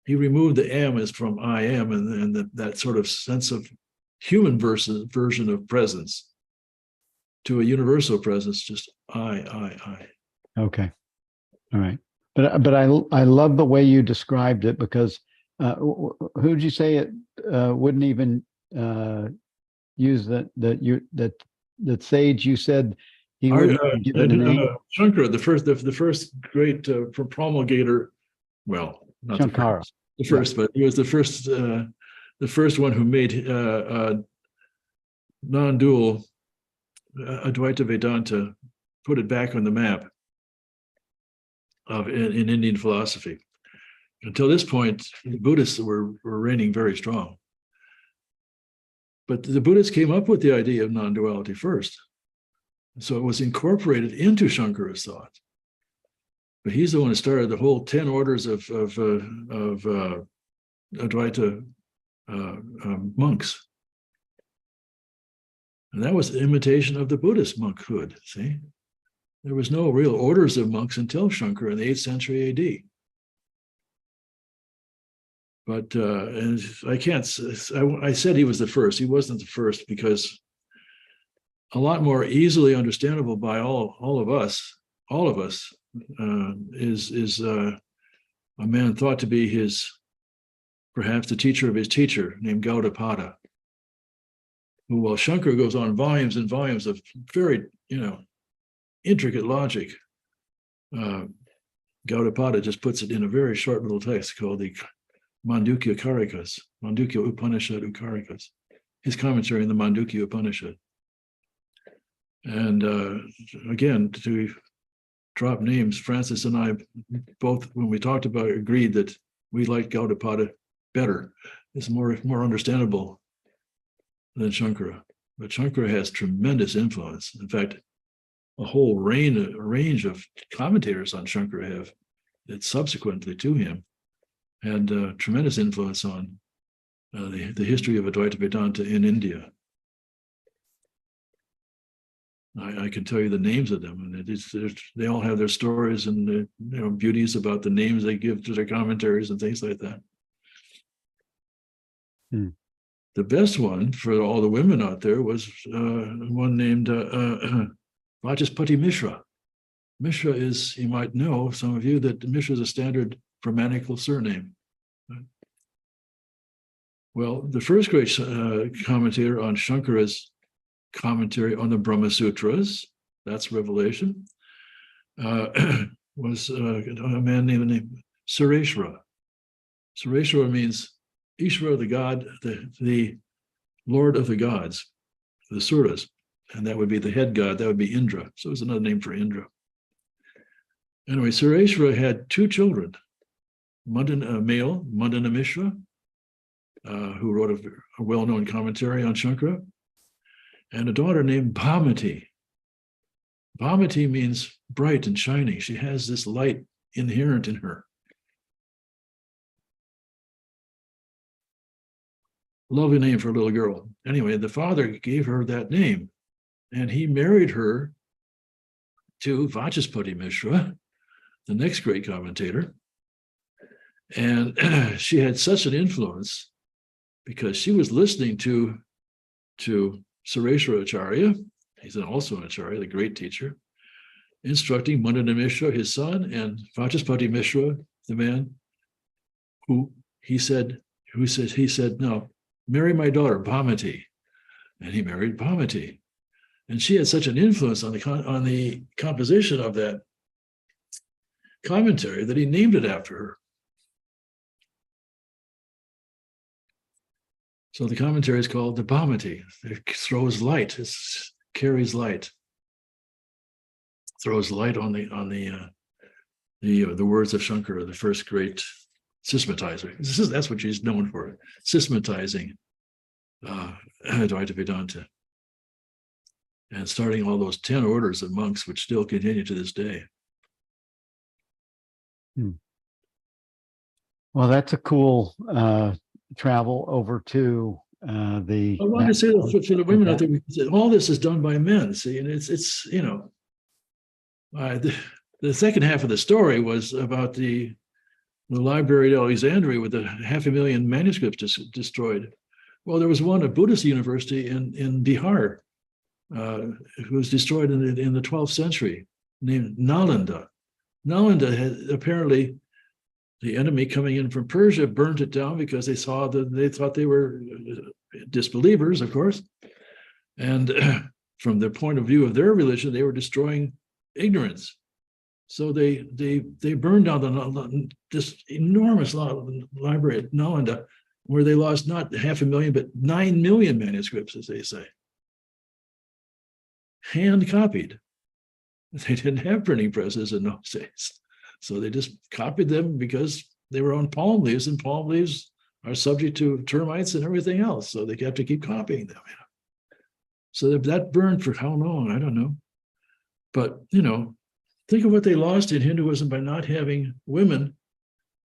He removed the am as from I am and that sort of sense of human version of presence to a universal presence, just I.
Okay. All right. But I love the way you described it because who'd you say it wouldn't even use that sage? You said he wouldn't give it a name.
Shankara, the first great promulgator. Well, not
Shankara.
the first, but he was the first one who made non-dual Advaita Vedanta, put it back on the map in Indian philosophy. Until this point, the Buddhists were reigning very strong. But the Buddhists came up with the idea of non-duality first. So it was incorporated into Shankara's thought. But he's the one who started the whole 10 orders of Advaita monks. And that was the imitation of the Buddhist monkhood, see? There was no real orders of monks until Shankara in the 8th century AD. But and I said he was the first. He wasn't the first because a lot more easily understandable by all of us, is a man thought to be perhaps the teacher of his teacher, named Gaudapada, who, while Shankara goes on volumes and volumes of very, intricate logic, Gaudapada just puts it in a very short little text called the Mandukya Karikas, Mandukya Upanishad Ukarikas, his commentary in the Mandukya Upanishad. And again, to drop names, Francis and I both, when we talked about it, agreed that we liked Gaudapada better. It's more understandable than Shankara. But Shankara has tremendous influence. In fact, a whole range of commentators on Shankara have, that subsequently to him, had tremendous influence on the history of Advaita Vedanta in India. I can tell you the names of them, and they all have their stories and beauties about the names they give to their commentaries and things like that. The best one for all the women out there was one named Vachaspati Mishra. Mishra is, you might know, some of you, that Mishra is a standard Brahmanical surname. Well, the first great commentator on Shankara's commentary on the Brahma Sutras, that's Revelation, was a man named Sureshwara. Sureshwara means Ishvara, the god, the lord of the gods, the Suras, and that would be the head god, that would be Indra. So it's another name for Indra. Anyway, Sureshwara had two children, male, Mandana Mishra, who wrote a well-known commentary on Shankara, and a daughter named Bhamati. Bhamati means bright and shining. She has this light inherent in her. Lovely name for a little girl. Anyway, the father gave her that name, and he married her to Vachaspati Mishra, the next great commentator. And she had such an influence because she was listening to Sureshwara Acharya. He's also an Acharya, the great teacher, instructing Mandana Mishra, his son, and Vachaspati Mishra, the man who said, no, marry my daughter, Bhamati. And he married Bhamati. And she had such an influence on the composition of that commentary that he named it after her. So the commentary is called the Bhamati. It throws light, it carries light, throws light on the words of Shankara, the first great systematizer. That's what she's known for, systematizing Advaita Vedanta, and starting all those 10 orders of monks, which still continue to this day.
Well, that's a cool travel over to the.
I want to say that for the women out there, all this is done by men. See, and it's you know, the second half of the story was about the library at Alexandria with 500,000 manuscripts destroyed. Well, there was one at Buddhist university in Bihar, who was destroyed in the 12th century, named Nalanda. Nalanda had apparently, the enemy coming in from Persia burnt it down because they thought they were disbelievers, of course. And from the point of view of their religion, they were destroying ignorance. So they burned down this enormous library at Nalanda, where they lost not 500,000, but 9 million manuscripts, as they say. Hand copied. They didn't have printing presses in those days. So they just copied them because they were on palm leaves, and palm leaves are subject to termites and everything else. So they have to keep copying them. So that burned for how long? I don't know. But, think of what they lost in Hinduism by not having women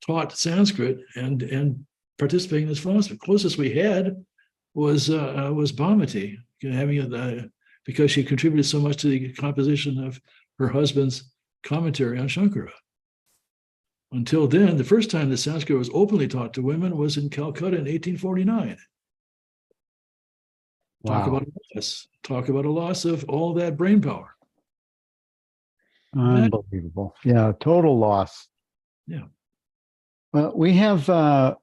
taught Sanskrit and participating in this philosophy. The closest we had was Bhamati, because she contributed so much to the composition of her husband's commentary on Shankara. Until then, the first time that Sanskrit was openly taught to women was in Calcutta in 1849.
Wow.
Talk about a loss of all that brain power.
Unbelievable. Yeah, total loss.
Yeah.
Well, we have a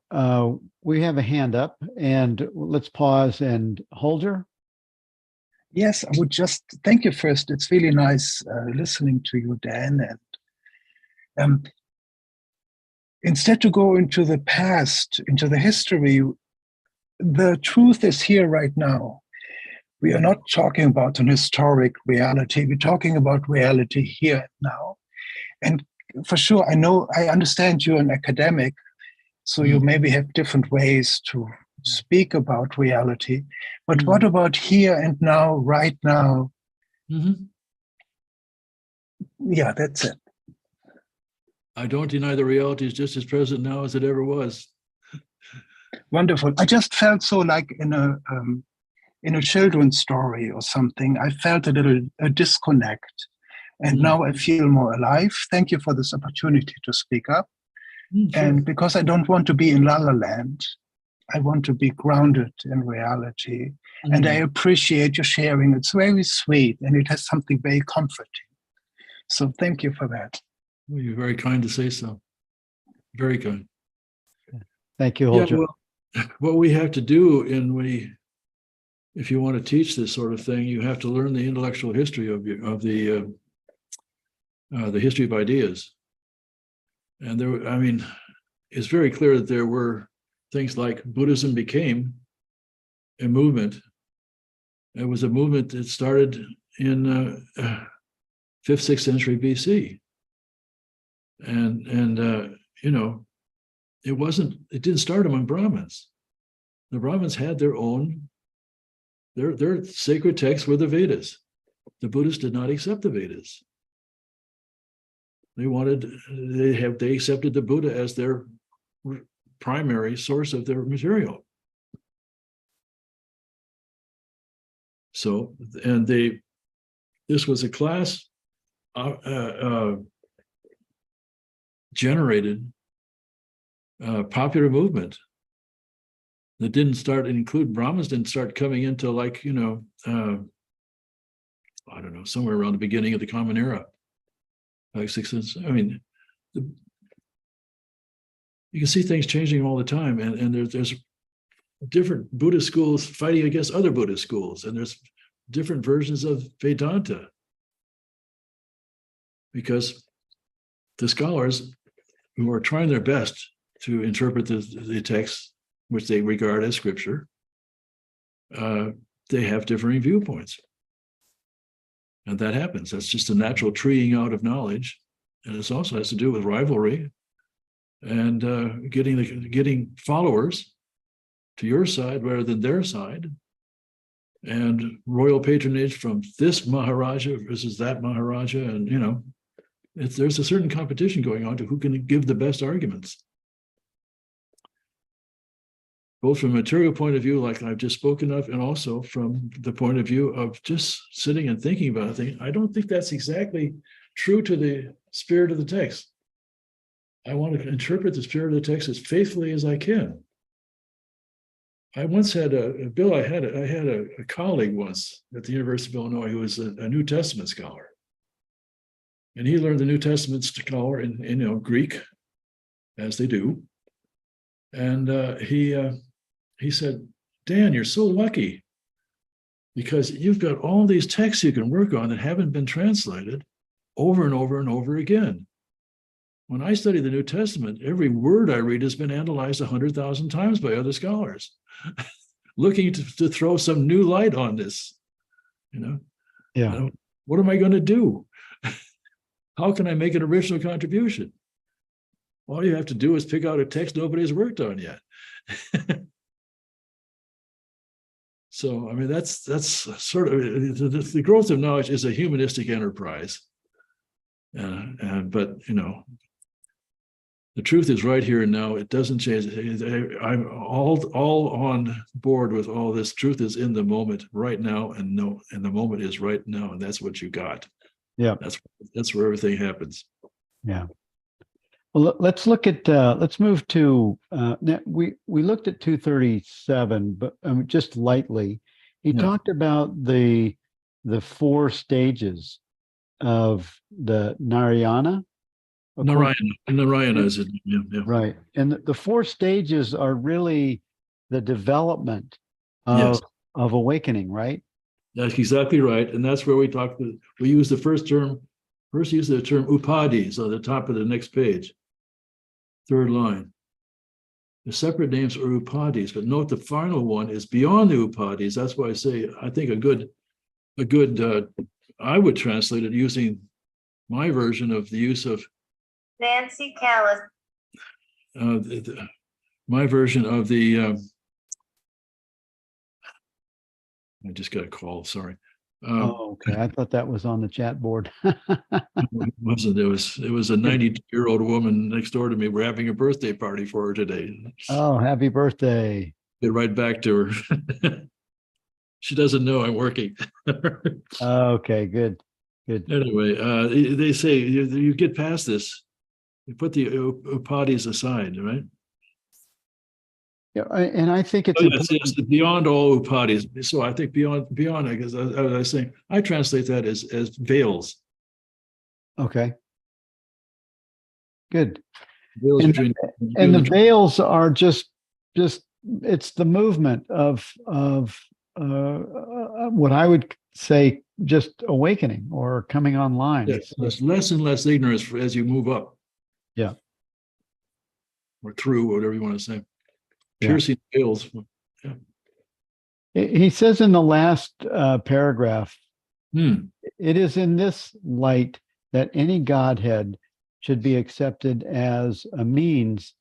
hand up, and let's pause and Holger.
Yes, I would just thank you first. It's really nice listening to you, Dan. And instead to go into the past, into the history, the truth is here right now. We are not talking about an historic reality. We're talking about reality here and now. And for sure, I understand you're an academic, so you maybe have different ways to speak about reality. But what about here and now, right now?
Mm-hmm.
Yeah, that's it.
I don't deny the reality is just as present now as it ever was.
Wonderful. I just felt so like in a children's story or something. I felt a disconnect. And now I feel more alive. Thank you for this opportunity to speak up. Sure. And because I don't want to be in La La Land, I want to be grounded in reality. And I appreciate your sharing. It's very sweet, and it has something very comforting. So thank you for that.
Well, you're very kind to say so. Very kind.
Thank you,
Yeah,
Holger.
well, what we have to do if you want to teach this sort of thing, you have to learn the intellectual history of the history of ideas. And there, I mean, it's very clear that there were things like Buddhism became a movement. It was a movement that started in 5th, 6th century BC. And you know, it didn't start among Brahmins. The Brahmins had their sacred texts were the Vedas. The Buddhists did not accept the Vedas. They accepted the Buddha as their primary source of their material. So, and this was a class generated popular movement that include Brahmins didn't start coming into, like, I don't know, somewhere around the beginning of the Common Era, like 6th. I mean, you can see things changing all the time, and there's different Buddhist schools fighting against other Buddhist schools, and there's different versions of Vedanta, because the scholars who are trying their best to interpret the texts, which they regard as scripture, they have differing viewpoints. And that happens. That's just a natural treeing out of knowledge. And it also has to do with rivalry and getting followers to your side rather than their side, and royal patronage from this Maharaja versus that Maharaja. And, there's a certain competition going on to who can give the best arguments. Both from a material point of view, like I've just spoken of, and also from the point of view of just sitting and thinking about a thing. I don't think that's exactly true to the spirit of the text. I want to interpret the spirit of the text as faithfully as I can. I once had I had a colleague once at the University of Illinois who was a New Testament scholar. And he learned the New Testament scholar in Greek, as they do. And he said, Dan, you're so lucky because you've got all these texts you can work on that haven't been translated over and over and over again. When I study the New Testament, every word I read has been analyzed 100,000 times by other scholars, looking to throw some new light on this.
Yeah.
What am I going to do? How can I make an original contribution? All you have to do is pick out a text nobody's worked on yet. So, I mean, that's sort of the growth of knowledge is a humanistic enterprise. But the truth is right here and now. It doesn't change. I'm all on board with all this. Truth is in the moment right now, and the moment is right now, and that's what you got.
Yeah,
that's where everything happens.
Yeah. Well, let's look at let's move to we looked at 237, but just lightly. He talked about the 4 stages of the Narayana. Narayana
is it? Yeah.
Right, and the 4 stages are really the development of awakening, right?
That's exactly right, and that's where we use the first use the term upadhis on the top of the next page, 3rd line. The separate names are upadhis, but note the final one is beyond the upadhis. That's why I say I think a good I would translate it using my version of the use of
Nancy Callis.
My version of the I just got a call, sorry.
Okay. I thought that was on the chat board.
It wasn't. It was a 92-year-old woman next door to me. We're having a birthday party for her today.
Oh, happy birthday.
Get right back to her. She doesn't know I'm working.
Okay, good.
Anyway, they say you get past this, you put the upadhis aside, right?
Yeah, and I think it's
it's beyond all upadhis. So I think beyond, because as I was saying, I translate that as veils.
Okay. Good.
Veils
And,
between
and the veils are just it's the movement of what I would say just awakening or coming online.
yes, there's less and less ignorance as you move up.
Yeah.
Or through, whatever you want to say.
Yeah.
Piercing veils.
He says in the last paragraph,
Hmm.
it is in this light that any Godhead should be accepted as a means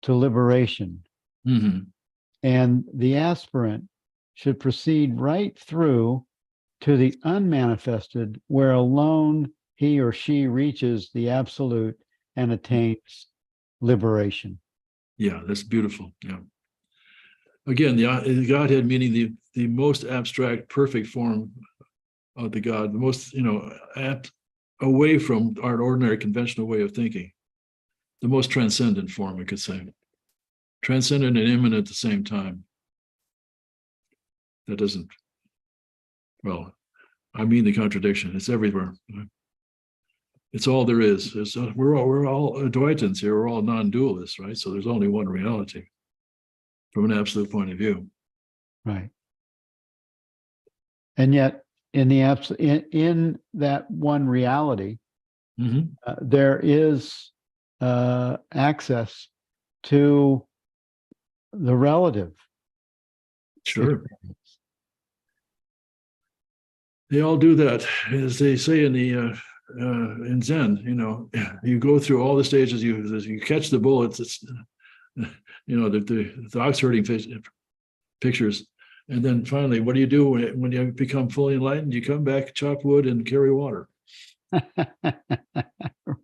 to liberation.
Hmm.
And the aspirant should proceed right through to the unmanifested, where alone he or she reaches the absolute and attains liberation.
Yeah, that's beautiful. Yeah. Again, the Godhead meaning the most abstract, perfect form of the God, the most, away from our ordinary conventional way of thinking, the most transcendent form, we could say. Transcendent and immanent at the same time. That doesn't, well, I mean the contradiction. It's everywhere. It's all there is. We're all Advaitins here. We're all non-dualists, right? So there's only one reality from an absolute point of view.
Right. And yet, in the in that one reality,
Mm-hmm.
there is access to the relative.
Sure. They all do that, as they say in the in Zen. You go through all the stages. You catch the bullets. It's the ox herding pictures, and then finally, what do you do when you become fully enlightened? You come back, chop wood, and carry water.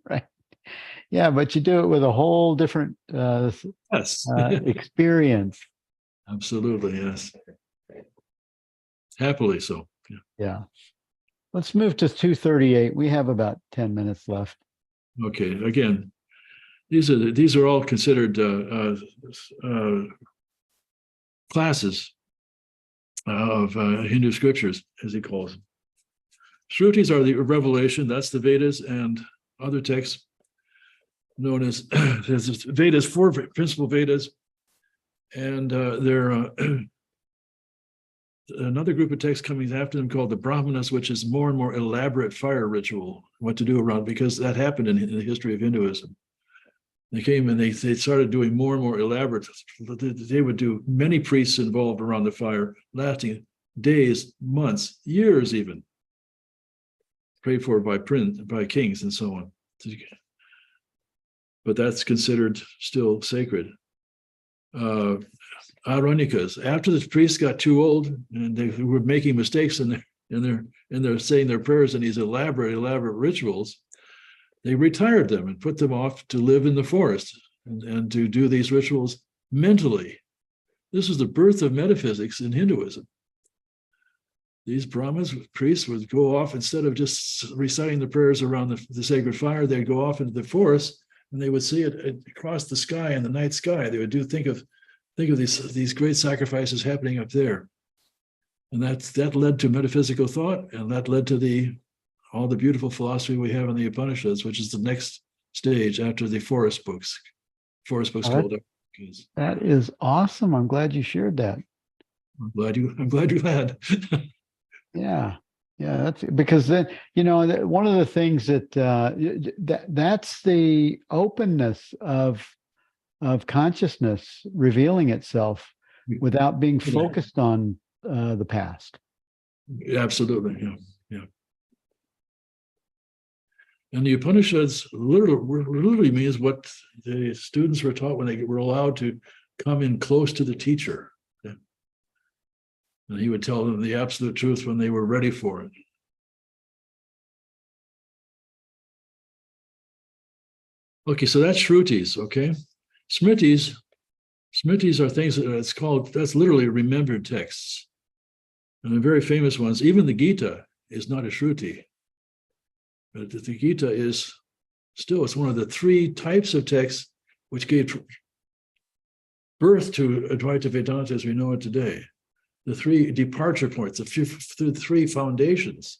Right. Yeah, but you do it with a whole different
Yes.
experience.
Absolutely, yes. Happily so. Yeah.
Yeah. Let's move to 238. We have about 10 minutes left.
Okay. Again, these are all considered classes of Hindu scriptures, as he calls them. Shrutis are the revelation. That's the Vedas and other texts known as Vedas, four principal Vedas, and they're another group of texts coming after them called the Brahmanas, which is more and more elaborate fire ritual, what to do around, because that happened in the history of Hinduism. They came and they started doing more and more elaborate. They would do many priests involved around the fire, lasting days, months, years even, prayed for by kings and so on. But that's considered still sacred. Aranyakas, after the priests got too old and they were making mistakes in their saying their prayers in these elaborate rituals, they retired them and put them off to live in the forest and to do these rituals mentally. This is the birth of metaphysics in Hinduism. These Brahmins, priests, would go off, instead of just reciting the prayers around the sacred fire, they'd go off into the forest and they would see it across the sky, in the night sky. They would think of these great sacrifices happening up there. And that led to metaphysical thought, and that led to all the beautiful philosophy we have in the Upanishads, which is the next stage after the forest books. Forest books called.
That is awesome. I'm glad you shared that.
I'm glad you had.
Yeah. Yeah, that's because then, one of the things that's the openness of consciousness revealing itself without being focused on the past.
Absolutely, yeah. And the Upanishads literally means what the students were taught when they were allowed to come in close to the teacher. Yeah. And he would tell them the absolute truth when they were ready for it. Okay, so that's Shrutis, okay? Smritis are things that's literally remembered texts. And the very famous ones, even the Gita is not a Shruti. But the Gita it's one of the three types of texts which gave birth to Advaita Vedanta as we know it today. The three departure points, the three foundations,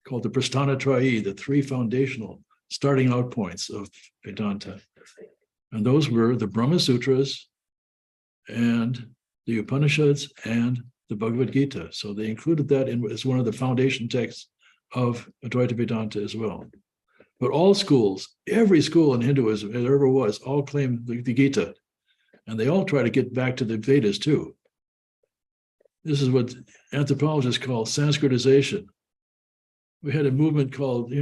called the Prasthanatrayi, the three foundational starting out points of Vedanta. And those were the Brahma Sutras and the Upanishads and the Bhagavad Gita. So they included that as one of the foundation texts of Advaita Vedanta as well. But all schools, every school in Hinduism there ever was, all claim the Gita. And they all try to get back to the Vedas too. This is what anthropologists call Sanskritization. We had a movement called,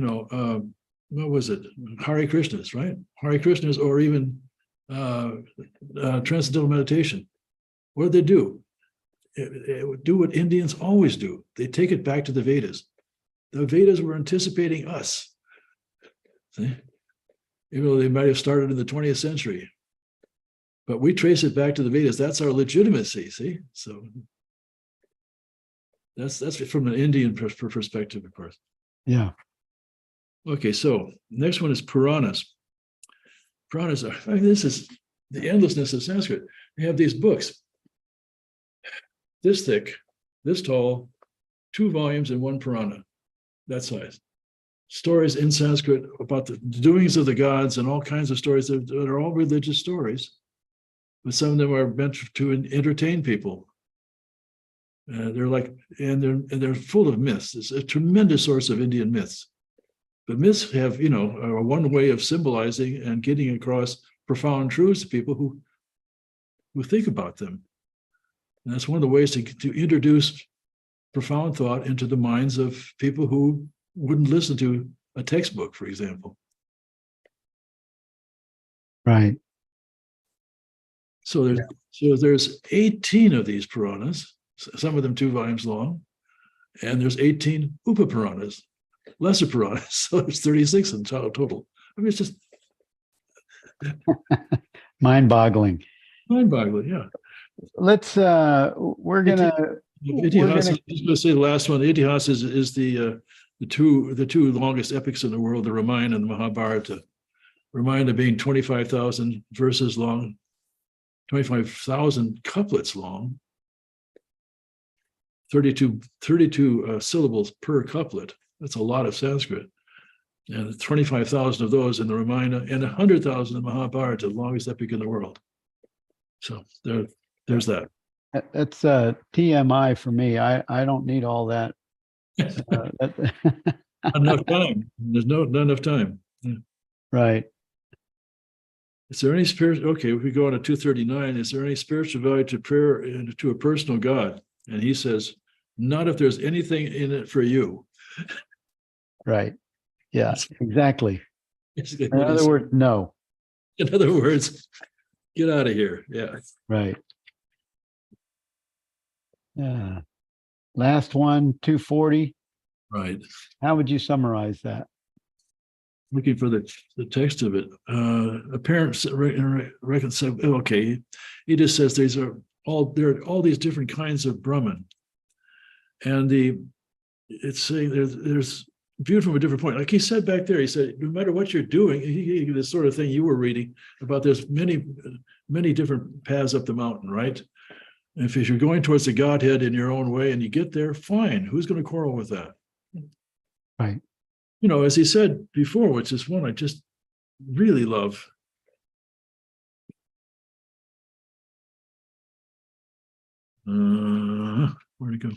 what was it? Hare Krishnas, right? Hare Krishnas, or even transcendental meditation. What did they do? It would do what Indians always do. They take it back to the Vedas. The Vedas were anticipating us. See? Even though they might have started in the 20th century. But we trace it back to the Vedas. That's our legitimacy, see? So that's from an Indian perspective, of course.
Yeah.
Okay, so next one is Puranas. Puranas are, this is the endlessness of Sanskrit. They have these books, this thick, this tall, 2 volumes in 1 Purana, that size. Stories in Sanskrit about the doings of the gods and all kinds of stories that are all religious stories, but some of them are meant to entertain people. They're full of myths. It's a tremendous source of Indian myths. But myths have, are one way of symbolizing and getting across profound truths to people who think about them. And that's one of the ways to introduce profound thought into the minds of people who wouldn't listen to a textbook, for example.
Right.
So there's 18 of these Puranas, some of them 2 volumes long, and there's 18 Upa-Puranas, lesser Puranas. So there's 36 in total. I mean, it's just
Mind-boggling.
mind-boggling, yeah.
Let's we're gonna
Itihas, I was going to say the last one. The Itihas is the two longest epics in the world, the Ramayana and the Mahabharata. Ramayana being 25,000 verses long, 25,000 couplets long, 32 syllables per couplet. That's a lot of Sanskrit. And 25,000 of those in the Ramayana and 100,000 in the Mahabharata, the longest epic in the world. So there's that.
That's TMI for me. I don't need all that.
Not enough time. There's not enough time. Yeah.
Right.
Is there any spirit? Okay, if we go on to 239, is there any spiritual value to prayer and to a personal God? And he says, not if there's anything in it for you.
Right. Yeah, exactly.
In
In other words, no.
In other words, get out of here. Yeah.
Right. Yeah. Last one, 240.
Right.
How would you summarize that?
Looking for the text of it. Apparent reconcile. Okay, he just says there are all these different kinds of Brahman, and it's saying there's viewed from a different point. Like he said back there, he said no matter what you're doing, this sort of thing you were reading about. There's many different paths up the mountain, right? If you're going towards the Godhead in your own way and you get there, fine. Who's going to quarrel with that?
Right.
As he said before, which is one I just really love. Where'd it go?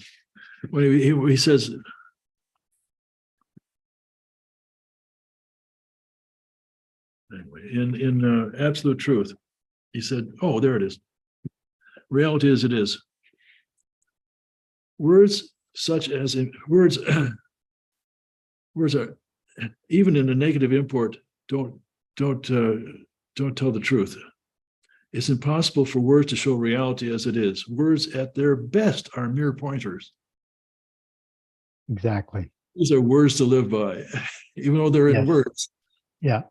Well, he says, anyway, in Absolute Truth, he said, oh, there it is. Reality as it is. Words such as words are, even in a negative import, don't tell the truth. It's impossible for words to show reality as it is. Words at their best are mere pointers.
Exactly.
These are words to live by, even though they're in words.
Yeah.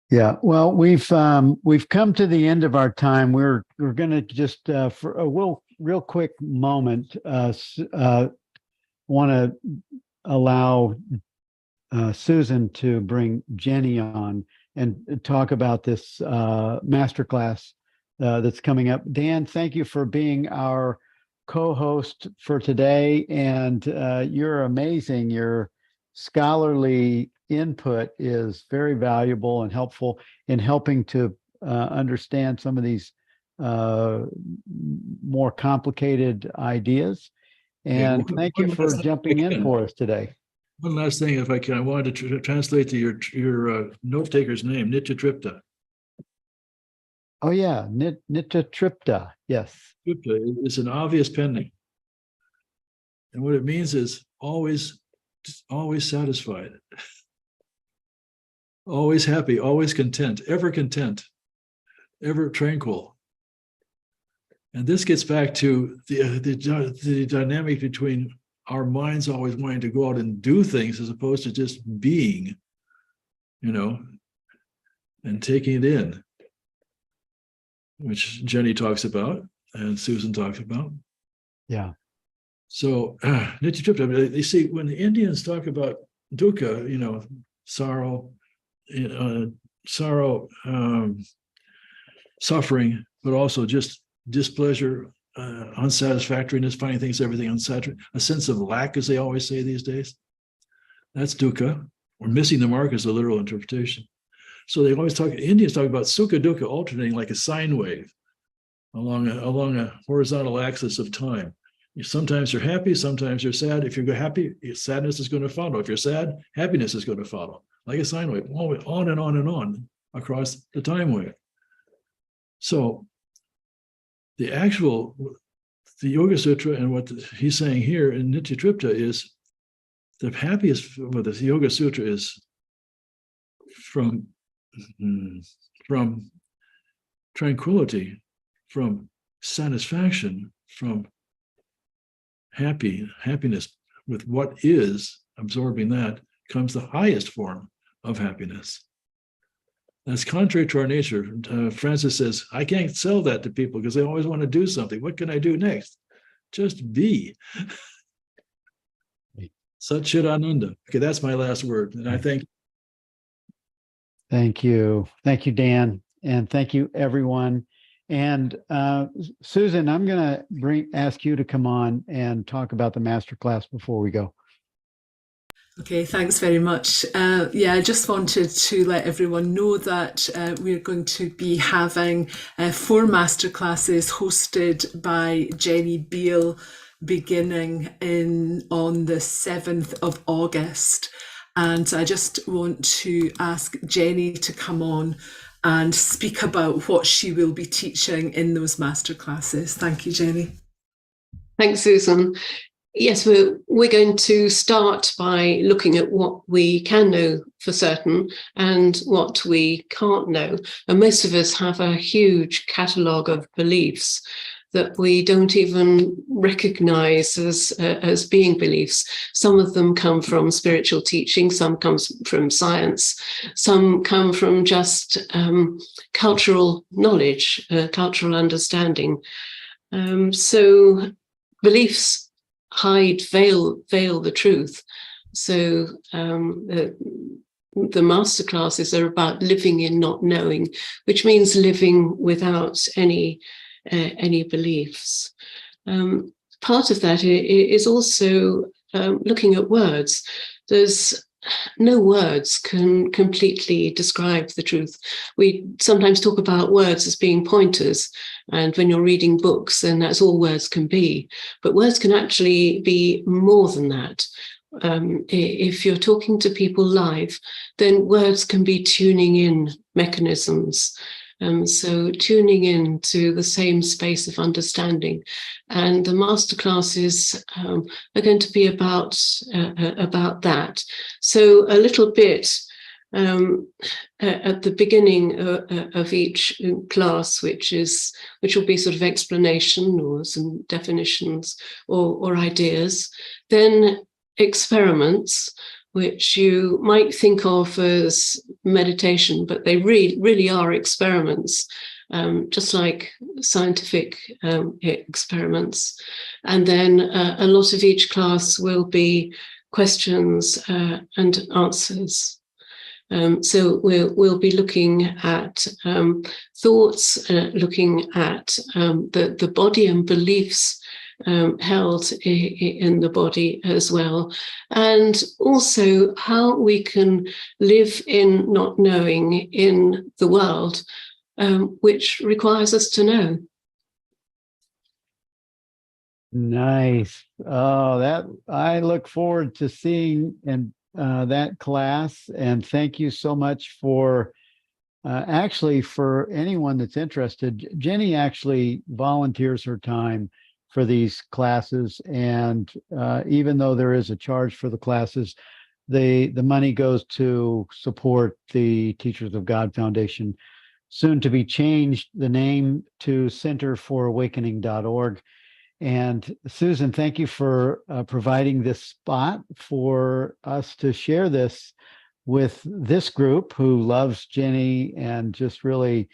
Yeah. Well, we've come to the end of our time. We're going to just for a real quick moment want to allow Susan to bring Jenny on and talk about this masterclass that's coming up. Dan, thank you for being our co-host for today, and you're amazing. Your scholarly input is very valuable and helpful in helping to understand some of these more complicated ideas. And thank you for jumping in for us today.
One last thing, if I can, I wanted to translate to your note taker's name, Nityatripta.
Oh yeah, Nityatripta. Yes.
Tripta is an obvious pending, and what it means is always satisfied, always happy, always content, ever tranquil. And this gets back to the dynamic between our minds always wanting to go out and do things as opposed to just being, and taking it in, which Jenny talks about and Susan talks about.
Yeah.
So Nityatripta, you see, when the Indians talk about dukkha, sorrow, suffering, but also just displeasure, unsatisfactoriness, finding things, everything unsatisfactory, a sense of lack, as they always say these days. That's dukkha. Or missing the mark is a literal interpretation. So they always Indians talk about sukha dukkha alternating like a sine wave along a horizontal axis of time. Sometimes you're happy, sometimes you're sad. If you're happy, sadness is going to follow. If you're sad, happiness is going to follow, like a sine wave, on and on and on across the time wave. So the Yoga Sutra and what he's saying here in Nityatripta is the happiest, the Yoga Sutra is from tranquility, from satisfaction, from happiness with what is, absorbing that, comes the highest form of happiness. That's contrary to our nature. Francis says, I can't sell that to people because they always want to do something. What can I do next? Just be. Satchidananda. Okay, that's my last word. And I thank.
Thank you. Thank you, Dan. And thank you, everyone. And Susan, I'm going to ask you to come on and talk about the masterclass before we go.
Okay, thanks very much. I just wanted to let everyone know that we're going to be having 4 masterclasses hosted by Jenny Beale beginning on the 7th of August. And I just want to ask Jenny to come on and speak about what she will be teaching in those masterclasses. Thank you, Jenny.
Thanks, Susan. Yes, we're going to start by looking at what we can know for certain and what we can't know. And most of us have a huge catalogue of beliefs that we don't even recognize as being beliefs. Some of them come from spiritual teaching, some comes from science, some come from just cultural knowledge, cultural understanding. So beliefs veil the truth. So the masterclasses are about living in not knowing, which means living without any beliefs. Part of that is also looking at words. There's no words can completely describe the truth. We sometimes talk about words as being pointers, and when you're reading books, then that's all words can be. But words can actually be more than that. If you're talking to people live, then words can be tuning in mechanisms. So tuning in to the same space of understanding. And the masterclasses are going to be about that. So a little bit at the beginning of each class, which will be sort of explanation or some definitions or ideas, then experiments, which you might think of as meditation, but they really are experiments, just like scientific experiments. And then a lot of each class will be questions and answers. So we'll be looking at thoughts, looking at the body and beliefs held in the body as well. And also how we can live in not knowing in the world, which requires us to know.
Nice. Oh, that I look forward to seeing and that class. And thank you so much for actually, for anyone that's interested. Jenny actually volunteers her time for these classes, and even though there is a charge for the classes, the money goes to support the Teachers of God Foundation, soon to be changed the name to centerfораwakening.org. And Susan, thank you for providing this spot for us to share this with this group who loves Jenny and just really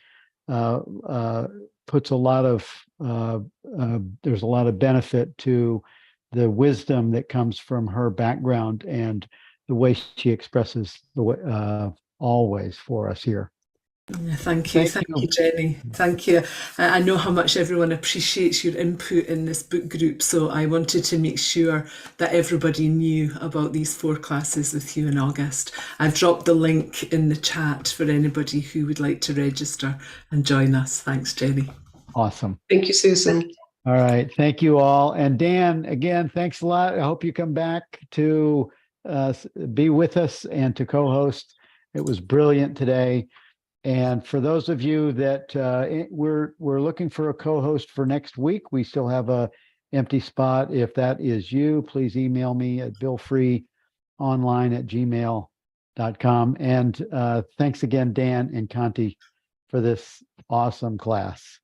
puts a lot of, there's a lot of benefit to the wisdom that comes from her background and the way she expresses the way, always for us here.
Yeah, thank you, Jenny. Thank you. I know how much everyone appreciates your input in this book group, so I wanted to make sure that everybody knew about these 4 classes with you in August. I've dropped the link in the chat for anybody who would like to register and join us. Thanks, Jenny.
Awesome.
Thank you, Susan.
All right. Thank you all. And Dan, again, thanks a lot. I hope you come back to be with us and to co-host. It was brilliant today. And for those of you that we're looking for a co-host for next week, we still have a empty spot. If that is you, please email me at billfreeonline@gmail.com. And thanks again, Dan and Conti, for this awesome class.